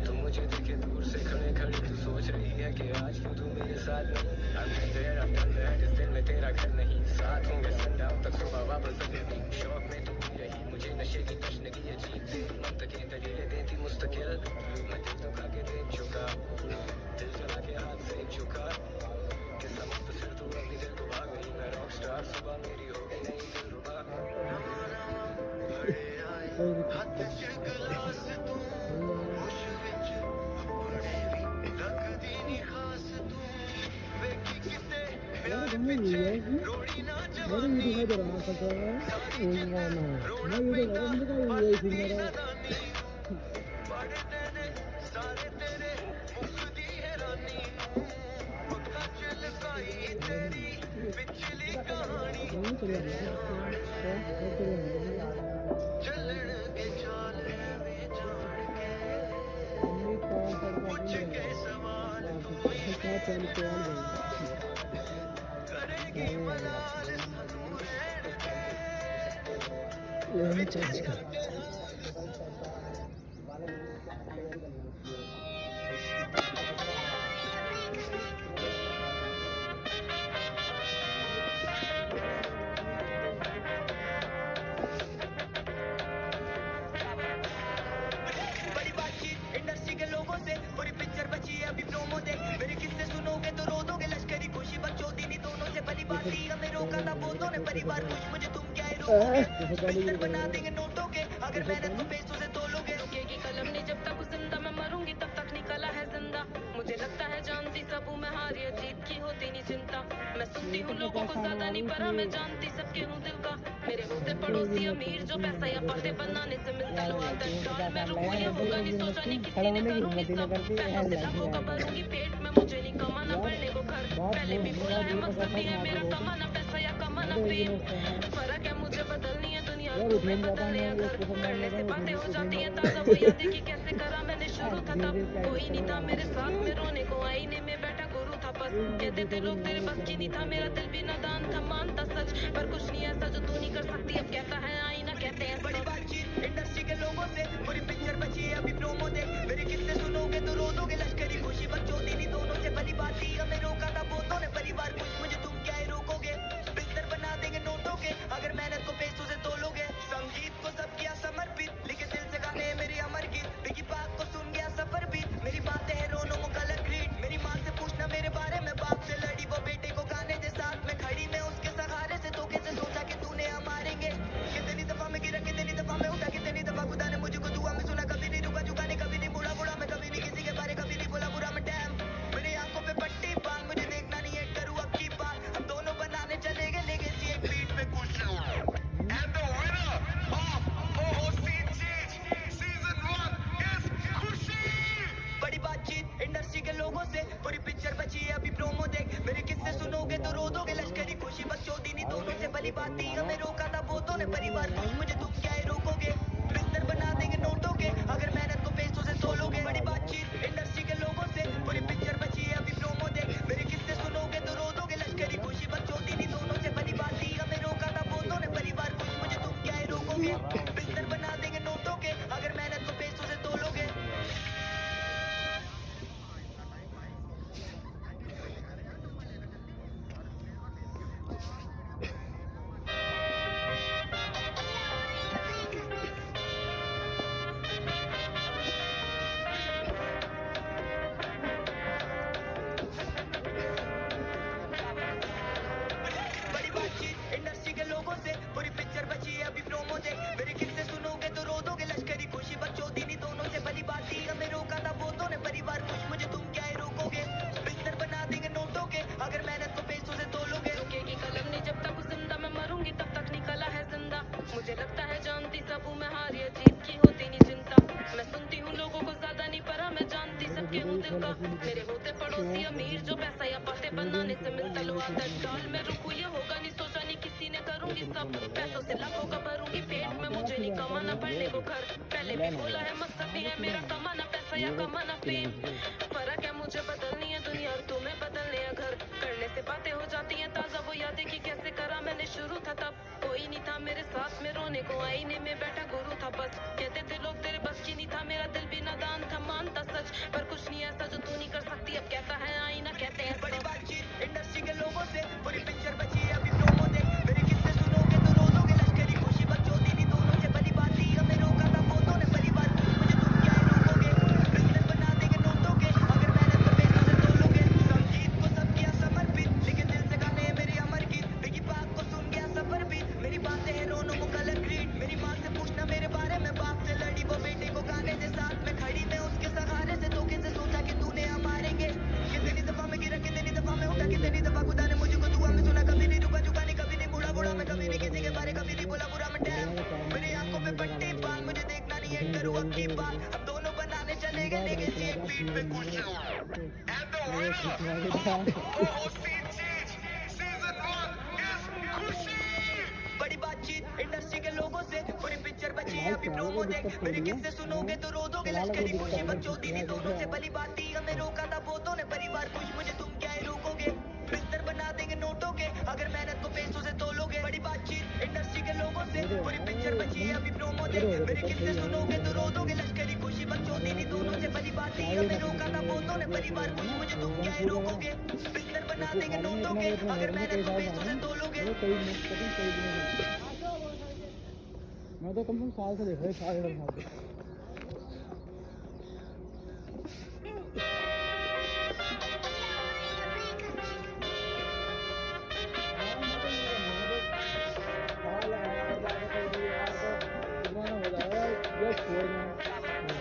तू मुझे देखे दूर से खड़े खड़े तू सोच रही है कि आज क्यों तू मेरे साथ नहीं। I've been there, I've done that, इस दिल में तेरा घर नहीं। साथ होंगे sundown तक सुबह वापस अजनबी। शौक में तू ही रही मुझे नशे की तशनगी अजीब तेरी मंतकी दलीलें देती मुस्तकिल। मैं दिल दुखा के देख चुका, दिल जला के हाथ से चुका। किस्सा मुख्तसर तू अभी दिल को भा गई। मैं रॉक स्टार सुबह मेरी होगी नहीं दिलरुबा। ਨਵਾਂ ਨਵਾਂ ਫੜੇ ਆਏ ਹੱਥ ਚ ਗਲਾਸ ਤੂੰ ਹੋਸ਼ ਵਿੱਚ ਆਪਣੇ ਵੀ ਲੱਗਦੀ ਨੀ ਖਾਸ ਤੂੰ ਵੇਖੀ ਕਿਤੇ ਪਿਆਰ ਪਿੱਛੇ ਰੋੜੀ ਨਾ ਜਵਾਨੀ रहा था ਸਾਰੀ ਜਿੰਦ ਰੋਣਾ ਪੈਂਦਾ ਪਲਦੀ ਨਾਦਾਨੀ ਪੜਦੇ ਨੇ ਸਾਰੇ ਤੇਰੇ ਮੁਕਦੀ ਹੈਰਾਨੀ ਨੂੰ ਅੱਖਾਂ ਚ ਲੁਕਾਈ ਤੇਰੀ ਪਿਛਲੀ ਕਹਾਣੀ ਚੱਲਣਗੇ ਚਾਲ ਐਵੇਂ ਜਾਣ ਕੇ ਪੁੱਛ ਕੇ ਸਵਾਲ ਤੂੰ ਵੀ ਕਰੇਗੀ ਮਲਾਲ ਸਾਨੂੰ ਰਹਿਣ ਦੇ ਵਿੱਚ ਸਾਡੇ ਹਾਲ बड़ी बातचीत इंडस्ट्री के लोगों से पूरी पिक्चर बची है अभी प्रोमो दे मेरे किस्से सुनोगे तो रो दोगे लश्करी खुशी बच्चों दीदी दोनों बाती हमें रोका था बहुतों ने परिवार कुछ मुझे तुम क्या ही रोकोगे बिस्तर बना देंगे नोटों के अगर मेहनत को पैसों से तोलोगे रुकेगी कलम नहीं जब तक जिंदा मैं मरूंगी तब तक निकला है जिंदा मुझे लगता है जानती सब हूँ मैं हार या जीत की होती नहीं चिंता मैं सुनती हूँ लोगों को ज्यादा नहीं परा मैं जानती सबके हूँ दिल का मेरे होते पड़ोसी अमीर जो पैसा या बातें बनाने से मिलता लो आदत डाल मैं रुकूं ये होगा नहीं सोचा नहीं किसी ने करूंगी सब पैसों से लाखों का भरूंगी पेट में मुझे नहीं कमाना पड़ने को घर पहले भी बोला है मकसद भी है मेरा कमाना पैसा या कमाना फेम फर्क है मुझे बदलनी है दुनिया तुम्हें बदलने है घर करने से बातें हो जाती हैं ताजा वो यादें कि कैसे करा मैंने शुरू था तब कोई नहीं था मेरे साथ में रोने को आईने में बैठा गुरु था बस कहते थे लोग तेरे बस की नहीं था मेरा दिल भी नादान था मानता सच पर कुछ नहीं ऐसा जो तू नहीं कर सकती अब कहता है आईना कहते हैं बड़ी बातचीत इंडस्ट्री के लोगों से पूरी पिक्चर बची है अभी प्रोमो देख मेरे किस्से सुनोगे तो रो दोगे लश्करी खुशी बच्चों दीदी दोनों से भली बात ही हमें रोका था बहुतों ने परिवार कुछ मुझे तुम क्या ही रोकोगे बिस्तर बना देंगे नोटों के अगर मेहनत को पैसों से तोलोगे संगीत को सब किया समर्पित लिखे दिल से गाने मेरी अमर गीत बिगी पाक को सुन गया सफर भी मेरी बातें है रोनों को कलर ग्रीन मेरी माँ से पूछना मेरे बारे में बाप से लड़ी वो बेटे को गाने के साथ में खड़ी मैं उसके सहारे से धोखे से सोचा कि तूने हम मारेंगे कितनी दफा में गिरा कितनी दफा में उठा कितनी दफा खुदा ने मुझको दुआ में सुना कभी नहीं रुका झुका नहीं कभी नहीं बुरा बुरा मैं कभी नहीं किसी के बारे कभी नहीं बोला बुरा मैं डैम मेरी आंखों पे पट्टी बांध मुझे देखना नहीं है करूँ अब की बात हम दोनों बनाने चलेंगे लेगेसी एक बीट पे कुछ And the winner of OOCG Season 1 is Khushi! बड़ी बातचीत इंडस्ट्री के लोगों से पूरी पिक्चर बची है अभी प्रोमो देख मेरे किस्से सुनोगे तो रो दोगे लश्करी खुशी बच्चों दीनी दोनों से भली बात थी हमें रोका था बहुतों ने परिवार कुछ मुझे तुम क्या ही रोकोगे बिस्तर बना देंगे नोटों के अगर मेहनत को पैसों से तोलोगे बड़ी बातचीत इंडस्ट्री के लोगों से पूरी पिक्चर बची है अभी प्रोमो देख मेरे किस्से सुनोगे तो रो दोगे लश्करी खुशी बच्चों दीनी दोनों से भली बात थी हमें रोका था बहुतों ने परिवार कुछ मुझे तुम क्या ही रोकोगे बिस्तर बना देंगे नोटों के अगर मेहनत को पैसों से तोलोगे बड़ी बातचीत इंडस्ट्री के लोगों से पूरी पिक्चर बची है अभी प्रोमो देख मेरे किस्से सुनोगे तो रो दोगे लश्करी खुशी बच्चों दीनी दोनों से भली बात थी हमें रोका था बहुतों ने परिवार कुछ मुझे तुम क्या ही रोकोगे बिस्तर बना देंगे नोटों के अगर मेहनत को पैसों से तोलोगे रुकेगी कलम नहीं जब तक जिंदा मैं मरूंगी तब तक निकला है जिंदा मुझे लगता है जानती सब हूँ मैं हार या जीत की होती नहीं चिंता मैं सुनती हूँ लोगों को ज्यादा नहीं परा मैं जानती सबके हूँ दिल का मेरे होते पड़ोसी अमीर जो पैसा या बातें बनाने से मिलता लो आदत डाल मैं रुकूं ये होगा नहीं सोचा नहीं किसी ने करूंगी सब पैसों से लाखों का भरूंगी पेट में मुझे नहीं कमाना पड़ने को घर पहले भी बोला है मकसद भी है मेरा कमाना पैसा या कमाना फेम फर्क है मुझे बदलनी है दुनिया और तुम्हें बदलने है घर करने से बातें हो जाती हैं ताजा वो यादें कि कैसे करा मैंने शुरू था तब कोई नहीं था मेरे साथ में रोने को आईने में बैठा गुरु था बस कहते थे लोग तेरे बस की नहीं था मेरा दिल भी नादान था मानता सच पर कुछ नहीं ऐसा जो तू नहीं कर सकती अब कहता है आईना कहते हैं बड़ी बातचीत इंडस्ट्री के लोगों से पूरी पिक्चर बची है अभी प्रोमो देख मेरे किस्से सुनोगे तो रो दोगे लश्करी खुशी बच्चों दीनी दोनों से भली बात थी हमें रोका था बहुतों ने परिवार कुछ मुझे तुम क्या ही रोकोगे बिस्तर बना देंगे नोटों के अगर मेहनत को पैसों से तोलोगे संगीत को सब किया समर्पित लिखे दिल से गाने मेरी अमर गीत बिगी पाक को सुन गया सफर भी मेरी बातें है रोनों को कलर ग्रीन मेरी माँ से पूछना मेरे बारे में बाप से लड़ी वो बेटे को गाने के साथ में खड़ी मैं उसके सहारे से धोखे से सोचा कि तूने हम मारेंगे कितनी दफा में गिरा कितनी दफा में उठा कितनी दफा खुदा ने मुझको दुआ में सुना कभी नहीं रुका झुका नहीं कभी नहीं बुरा बुरा मैं कभी नहीं किसी के बारे कभी नहीं बोला बुरा मैं डैम मेरी आंखों पे पट्टी बांध मुझे देखना नहीं है करूँ अब की बात हम दोनों बनाने चलेंगे लेगेसी एक बीट पे कुछ And the winner of OOCG Season 1 is Khushi! बड़ी बातचीत इंडस्ट्री के लोगों से पूरी पिक्चर बची है अभी प्रोमो देख मेरे किस्से सुनोगे तो रो दोगे लश्करी खुशी बच्चों दीनी दोनों से भली बात थी हमें रोका था बहुतों ने परिवार कुछ मुझे तुम क्या ही रोकोगे बिस्तर बना देंगे नोटों के अगर मेहनत को पैसों से तोलोगे बड़ी बातचीत इंडस्ट्री के लोगों से पूरी पिक्चर बची है अभी प्रोमो देख मेरे किस्से सुनोगे तो रो दोगे लश्करी खुशी बच्चों दीनी दोनों से भली बात थी हमें रोका था बहुतों ने परिवार कुछ मुझे तुम क्या ही रोकोगे बिस्तर बना देंगे नोटों के अगर मेहनत को पैसों से तोलोगे मैं तो कम से कम साल से देख रहा साल से छोड़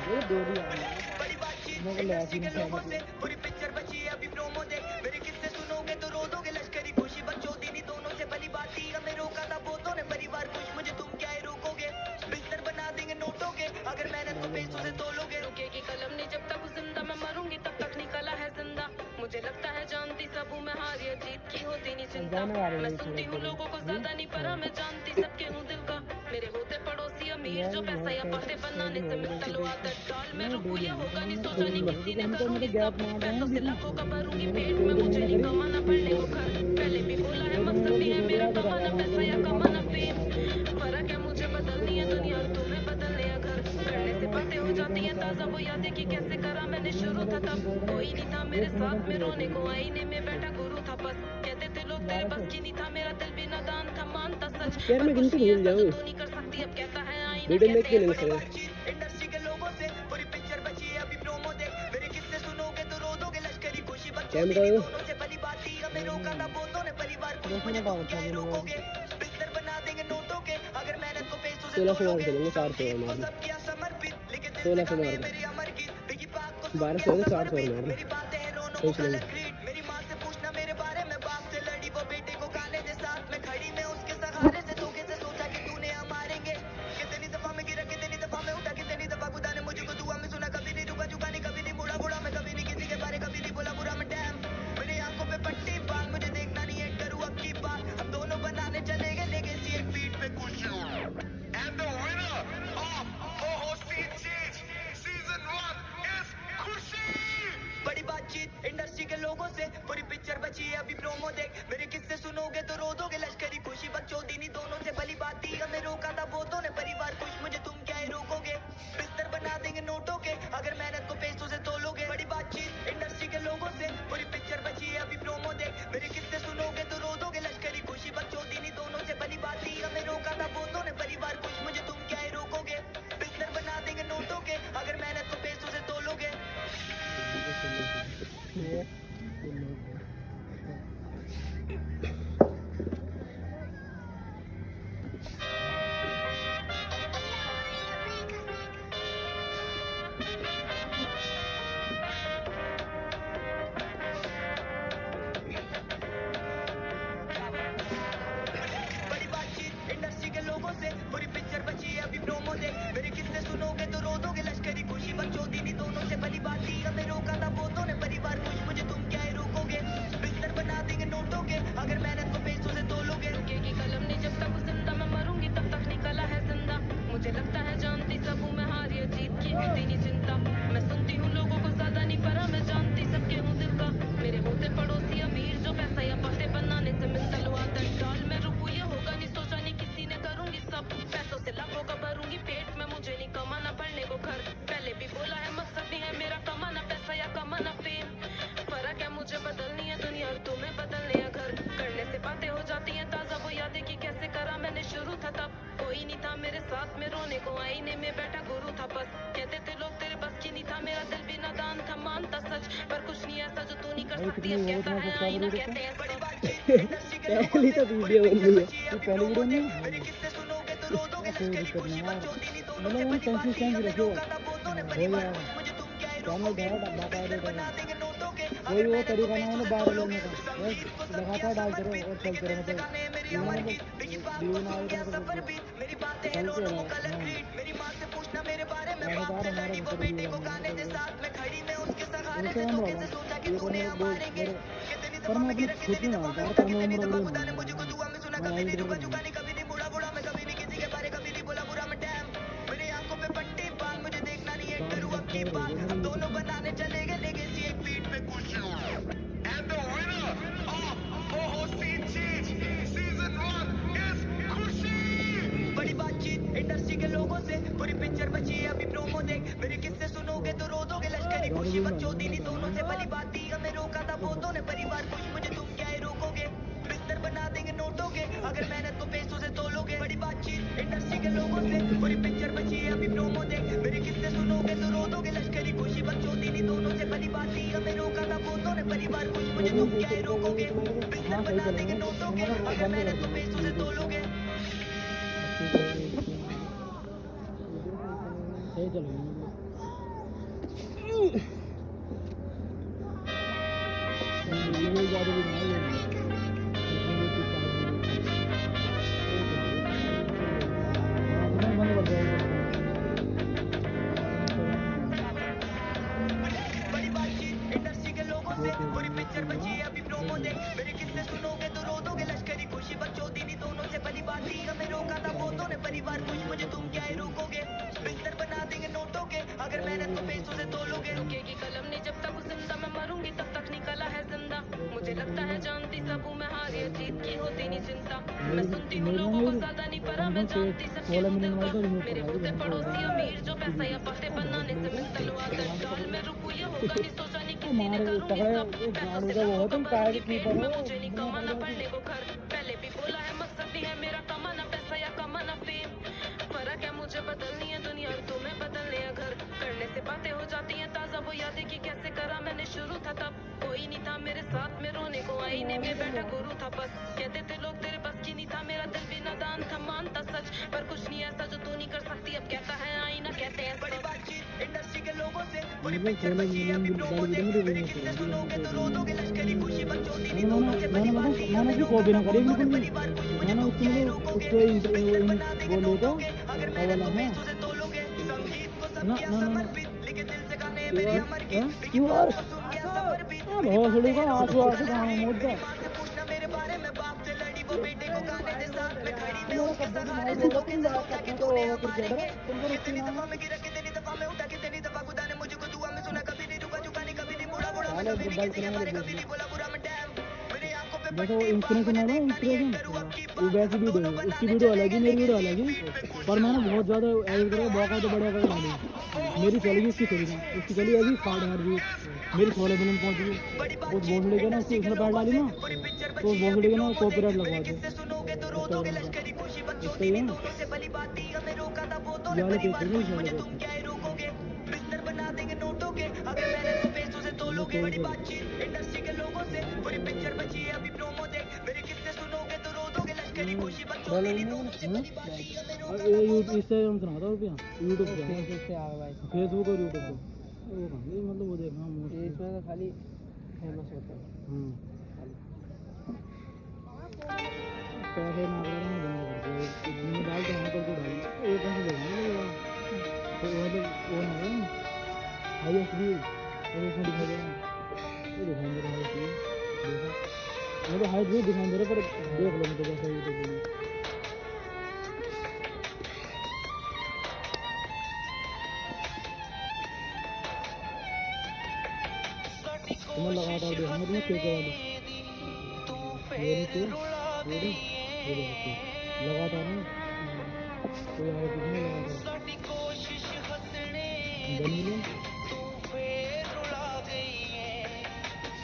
ये दो भी आ गए बड़ी बातचीत मैं ले इंडस्ट्री के आती लोगों से पूरी पिक्चर बची है अभी प्रोमो देख मेरे किस्से सुनोगे तो रो दोगे लश्करी खुशी बच्चों दीनी दोनों से भली बात ही हमें रोका था बहुतों ने परिवार खुश मुझे तुम क्या ही रोकोगे बिस्तर बना देंगे नोटों के अगर मेहनत को पैसों से तोलोगे रुकेगी कलम नहीं जब तक जिंदा मैं मरूंगी तब तक निकला है जिंदा मुझे लगता है जानती सब हूँ मैं हार या जीत की होती नहीं चिंता मैं सुनती हूँ लोगों को ज्यादा नहीं परा मैं जानती सबके हूँ दिल का मेरे होते पड़ोसी अमीर जो पैसा या पढ़ते बनाने से मिलता लो आदत डाल में रुकू ये होगा नहीं सोचा नहीं किसी ने करूंगी सब पैसों से लाखों का भरूंगी पेट में मुझे नहीं कमाना पड़ने को घर पहले भी बोला है मकसद भी है मेरा कमाना पैसा या कमाना फेम फर्क है मुझे बदलनी है दुनिया और तुम्हें बदलने या घर करने से बातें हो जाती हैं ताजा वो यादें कि कैसे करा मैंने शुरू था तब कोई नहीं था मेरे साथ में रोने को आईने में बैठा गुरु था बस कहते थे लोग तेरे बस की नहीं था मेरा दिल भी नादान था मानता सच यार मैं गिनती भूल जाऊँ तू नहीं कर सकती अब कहता है आईना वीडियो में कहते क्यों हैं नहीं सर इंडस्ट्री के लोगों से पूरी पिक्चर बची है अभी प्रोमो देख मेरे किस्से सुनोगे तो रो दोगे लश्करी खुशी बच्चों कैमरा दीनी दोनों से भली बात ही हमें रोका था बहुतों ने परिवार खुश मुझे तुम क्या ही रोकोगे बिस्तर बना देंगे नोटों के अगर मेहनत को पैसों से 1600 मार तोलोगे चलेंगे 400 को मार सब किया समर्पित लेकिन दिल 1600 से कमी मार है मेरी अमर की बिगी पाक को 1200 से 400 मार मेरी बातें हैं रोनो सोच को लेंगे कलर ग्रीड मेरी माँ से पूछना मेरे बारे में बाप से लड़ी वो बेटे को गाने दे साथ में खड़ी मैं उसके सहारे से धोखे से सोचा कि तूने हम मारेंगे कितनी दफा में गिरा कितनी दफा में उठा कितनी दफा खुदा ने मुझको दुआ में सुना कभी नहीं रुका झुका नहीं कभी नहीं मुड़ा मुड़ा मैं कभी नहीं किसी के बारे कभी नहीं बोला बुरा मैं डैम मेरी आंखों पे पट्टी बाल मुझे देखना नहीं है करूँ अब की बात अब दोनों बनाने चले गए लेगेसी एक बीट पे कुछ And the winner of OOC Change Season 1 is Khushi! बड़ी बातचीत इंडस्ट्री के लोगों से पूरी पिक्चर बची है अभी प्रोमो देख मेरे किस्से सुनोगे तो रो दोगे लश्करी खुशी बच्चों दीनी दोनों से भली बात ही हमें रोका था बहुतों ने परिवार खुश मुझे तुम क्या ही रोकोगे बिस्तर बना देंगे नोटों के अगर मेहनत को पैसों से तोलोगे बड़ी बातचीत इंडस्ट्री के लोगों से पूरी पिक्चर बची है अभी प्रोमो देख मेरे किस्से सुनोगे तो रो दोगे लश्करी खुशी बच्चों दीनी दोनों से भली बात ही हमें रोका था बहुतों ने परिवार खुश मुझे तुम क्या ही रोकोगे बिस्तर बना देंगे नोटों के अगर मेहनत को पैसों से तोलोगे बड़ी बातचीत इंडस्ट्री के लोगों से पूरी पिक्चर बची है अभी प्रोमो देख मेरे किस्से सुनोगे तो रो दोगे लश्करी खुशी बच्चों दीनी दोनों से भली बात ही हमें रोका था बहुतों ने परिवार खुश मुझे तुम क्या ही रोकोगे बिस्तर बना देंगे नोटों के अगर मेहनत को पैसों से तोलोगे रुकेगी कलम नहीं जब तक जिंदा मैं मरूंगी तब तक निकला है जिंदा मुझे लगता है जानती सब हूँ मैं हार या जीत की होती नहीं चिंता मैं सुनती हूँ लोगों को ज्यादा नहीं परा मैं जानती सबके हूँ दिल का मेरे होते पड़ोसी अमीर जो पैसा या पढ़ते बनाने से मिलता लो आदत डाल में रुकू ये होगा नहीं सोचा नहीं किसी ने करूंगी सब पैसों से लाखों का भरूंगी पेट में मुझे नहीं कमाना पड़ने को घर पहले भी बोला है मकसद नहीं है मेरा कमाना पैसा या कमाना फेम फर्क है मुझे बदलनी है दुनिया और तुम्हें बदलने या घर करने से बातें हो जाती हैं ताजा वो यादें कि कैसे करा मैंने शुरू था तब कोई नहीं था मेरे साथ में रोने को आईने में बैठा गुरु था बस कहते थे लोग तेरे बस की नहीं था मेरा दिल भी नादान था मानता सच पर कुछ नहीं ऐसा जो तू नहीं कर सकती अब कहता है आईना कहते हैं बड़ी पहली तो वीडियो बन रही है ये पहले वीडियो में मेरे किस्से सुनोगे तो रो दोगे कोई लश्करी दिक्कत खुशी नहीं बच्चों दीनी दोनों मतलब से मैं भली बात ही कंसिस्टेंसी हमें रखियो रोका था बहुतों ने हो परिवार गया खुश मुझे तुम क्या ही चैनल रोकोगे डालो बाका बिस्तर एडिट बना देंगे नोटों के कोई अगर वो मेहनत को तरीका नहीं पैसों है से बाहर तोलोगे लेने का बस लगातार डाल करो और चलते रहो तो मेरी अमर की बिगी पाक को सुन के सफर भी मेरी बातें हैं रोनो को कलर ग्रीड मेरी माँ से पूछना मेरे बारे में बाप से लड़ी वो बेटे को गाने दे साथ में खड़ी मैं उसके सहारे से धोखे से सोचा कि तूने हम मारेंगे कितनी दफा में गिरा कितनी दफा में उठा कितनी दफा खुदा ने मुझको दुआ में सुना कभी नहीं रुका झुका नहीं कभी नहीं मुड़ा मुड़ा मैं कभी नहीं किसी के बारे कभी नहीं बोला बुरा मैं डैम मेरी आंखों पे पट्टी बाल मुझे देखना नहीं है करूँ अब की बात अब दोनों बनाने चले गए लेगेसी एक बीट पे कुछ And the winner of OOC Change Season 1 is Khushi! बड़ी बातचीत इंडस्ट्री के लोगों से पूरी पिक्चर बची है अभी प्रोमो देख मेरे किस्से सुनोगे तो रो दोगे लश्करी खुशी बच्चों दीनी दोनों से भली बात ही हमें रोका था बहुतों ने परिवार खुश मुझे तुम क्या ही रोकोगे बिस्तर बना देंगे नोटों के अगर मेहनत को पैसों से तोलोगे बड़ी बातचीत इंडस्ट्री के लोगों से पूरी पिक्चर बची है अभी प्रोमो देख मेरे किस्से सुनोगे तो रो दोगे लश्करी खुशी बच्चों दीनी दोनों से भली बात ही हमें रोका था बहुतों ने परिवार खुश मुझे तुम क्या ही रोकोगे बिस्तर बना देंगे नोटों के अगर मेहनत को पैसों से तोलोगे चल गए ये ज़्यादा भी नहीं है बंद कर जाएगा बड़ी बातचीत इंडस्ट्री के लोगों से पूरी पिक्चर बची है अभी प्रोमो देख मेरे किस्से सुनोगे तो रो दोगे लश्करी खुशी बच्चों दीनी दोनों से भली बात थी हमें रोका था बहुतों ने परिवार खुश मुझे तुम क्या ही रोकोगे बिस्तर बना देंगे नोटों के अगर मैंने तो पैसों से तोलोगे रुकेगी कलम नहीं जब तक जिंदा मैं मरूंगी तब तक निकला है जिंदा मुझे लगता है जानती सब हूँ मैं हार या जीत की होती नहीं चिंता मैं सुनती हूँ लोगों को ज्यादा नहीं पता मैं जानती सबके दिल का मेरे होते पड़ोसी अमीर जो पैसा या बातें बनाने से मैं तलवार डाल में रुकू ये होगा नहीं सोचा नहीं किसी ने करूंगी सब पैसों से लाखों का पानी पेट में मुझे नहीं कमाना पड़ने को घर पहले भी बोला है मकसद नहीं है मेरा कमाना पैसा या कमाना फेम फर्क है मुझे बदलनी है दुनिया और तुम्हें बदलने है घर करने से बातें हो जाती हैं ताजा वो यादें कि कैसे करा मैंने शुरू था तब कोई नहीं था मेरे साथ में रोने को आईने में बैठा गुरु था बस कहते थे लोग तेरे बस की नहीं था मेरा दिल भी नादान था मानता सच पर कुछ नहीं ऐसा जो तू नहीं कर सकती अब कहता है आईना कहते हैं बड़ी सब। बातचीत इंडस्ट्री के लोगों से पूरी मुझे पिक्चर बची है अभी प्रोमो देख मेरे किस्से सुनोगे तो रो दोगे लश्करी खुशी बच्चों दीनी दोनों से भली बात थी हमें उसको कॉपी ना करे बिल्कुल भी परिवार खुश मुझे मैंने तुम क्या ही रोकोगे उसको बना देंगे बोलो तो अगर मैंने तो पैसों से तोलोगे संगीत को सब किया समर्पित लिखे दिल से गाने मेरे अमर गीत बिकी यार को सुन गया सफर भी बहुत थोड़ी का आंसू आंसू कहाँ मोड़ दे माँ से पूछना मेरे बारे में बाप से लड़ी वो बेटे को गाने दे साथ में खड़ी मैं उसके सहारे से धोखे से सोचा कि तूने हम मारेंगे कितनी दफा मैं गिरा कितनी दफा मैं उठा कितनी दफा खुदा ने मुझको दुआ में सुना कभी नहीं रुका झुका नहीं कभी नहीं मुड़ा मुड़ा मैं कभी नहीं किसी के बारे कभी नहीं बोला बुरा मैं डैम मेरे आंखों पे देखो इंस्पिरेशन है ना इंस्पिरेशन वो वैसी वीडियो है उसकी वीडियो अलग ही मेरी वीडियो अलग ही पर मैंने बहुत ज़्यादा एडिट करा बहुत तो बड़े बड़े डाली मेरी चलेगी उसकी चली ना उसकी चली अभी 60,000 व्यूज मेरी 16 मिलियन पहुंच गई उस बोल लेके ना उसकी उसने पैड डाली ना तो उस बोल लेके ना कॉपीराइट लगवा दे किससे सुनोगे तो रो दोगे लश्करी खुशी बच्चों इसका ये दोनों से भली बात थी हमें रोका था वो तो यार परिवार पेपर खुश नहीं मुझे चलेगा तुम क्या ही रोकोगे बिस्तर बना देंगे नोटों के अगर मैंने तो पैसों से तोलोगे बड़ी बातचीत इंडस्ट्री के लोगों से पूरी पिक्चर बची है अभी प्रोमो देख मेरे किस्से सुनोगे तो रो दोगे लश्करी खुशी बच्चों दीनी दोनों से भली बात थी हमें रोका ये यूट्यूब इससे हम सुनाता हूँ यूट्यूब पे फेसबुक और यूट्यूब पे वो कहाँ ये मतलब वो देखना इसमें तो खाली फेमस होता है। पैसे ना अगर मैं बंद कर दे जितने डालते हैं कर तो डाल एक पैसे देना तो वो ना है हाईएस्ट व्यू वो इसमें दिखाई दे रहा है ये दिखाई दे रहा है देखो मुझे हाईएस्ट व्यू दिखाई दे रहा है पर देख लो मुझे कैसा यूट्यूब में तुम्हें लगातार देखना तुम्हें क्या क्या वाली ये नीचे ये नीचे लगातार ना कोई आगे कितने लगातार साडी कोशिश हसने बनी लो तू फेर रुला गई है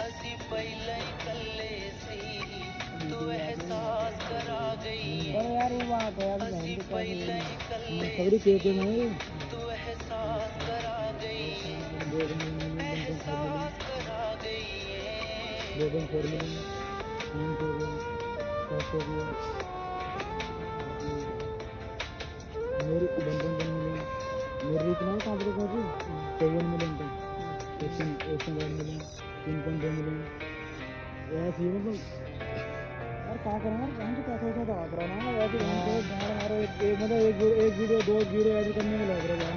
ਅਸੀਂ ਪਹਿਲਾਂ ਹੀ ਕੱਲੇ ਸੀ तू एहसास करा गई है अरे यार वो बात है यार ਅਸੀਂ ਪਹਿਲਾਂ ਹੀ ਕੱਲੇ खबरी के नहीं तू एहसास करा गई है एहसास करा गई है 2 4 मिलियन 3 हो गया 7 हो गया मेरी बंधन बन मिलियन मेरी इतना कहाँ पर पहुँची 54 मिलियन तक 1 मिलियन 3.2 मिलियन ऐसे ही मतलब यार क्या करना यार कहाँ से पैसा वैसा दबा कर रहा है ना वैसे हमारे एक मतलब एक वीडियो 2 वीडियो एडिट करने में लग रहा है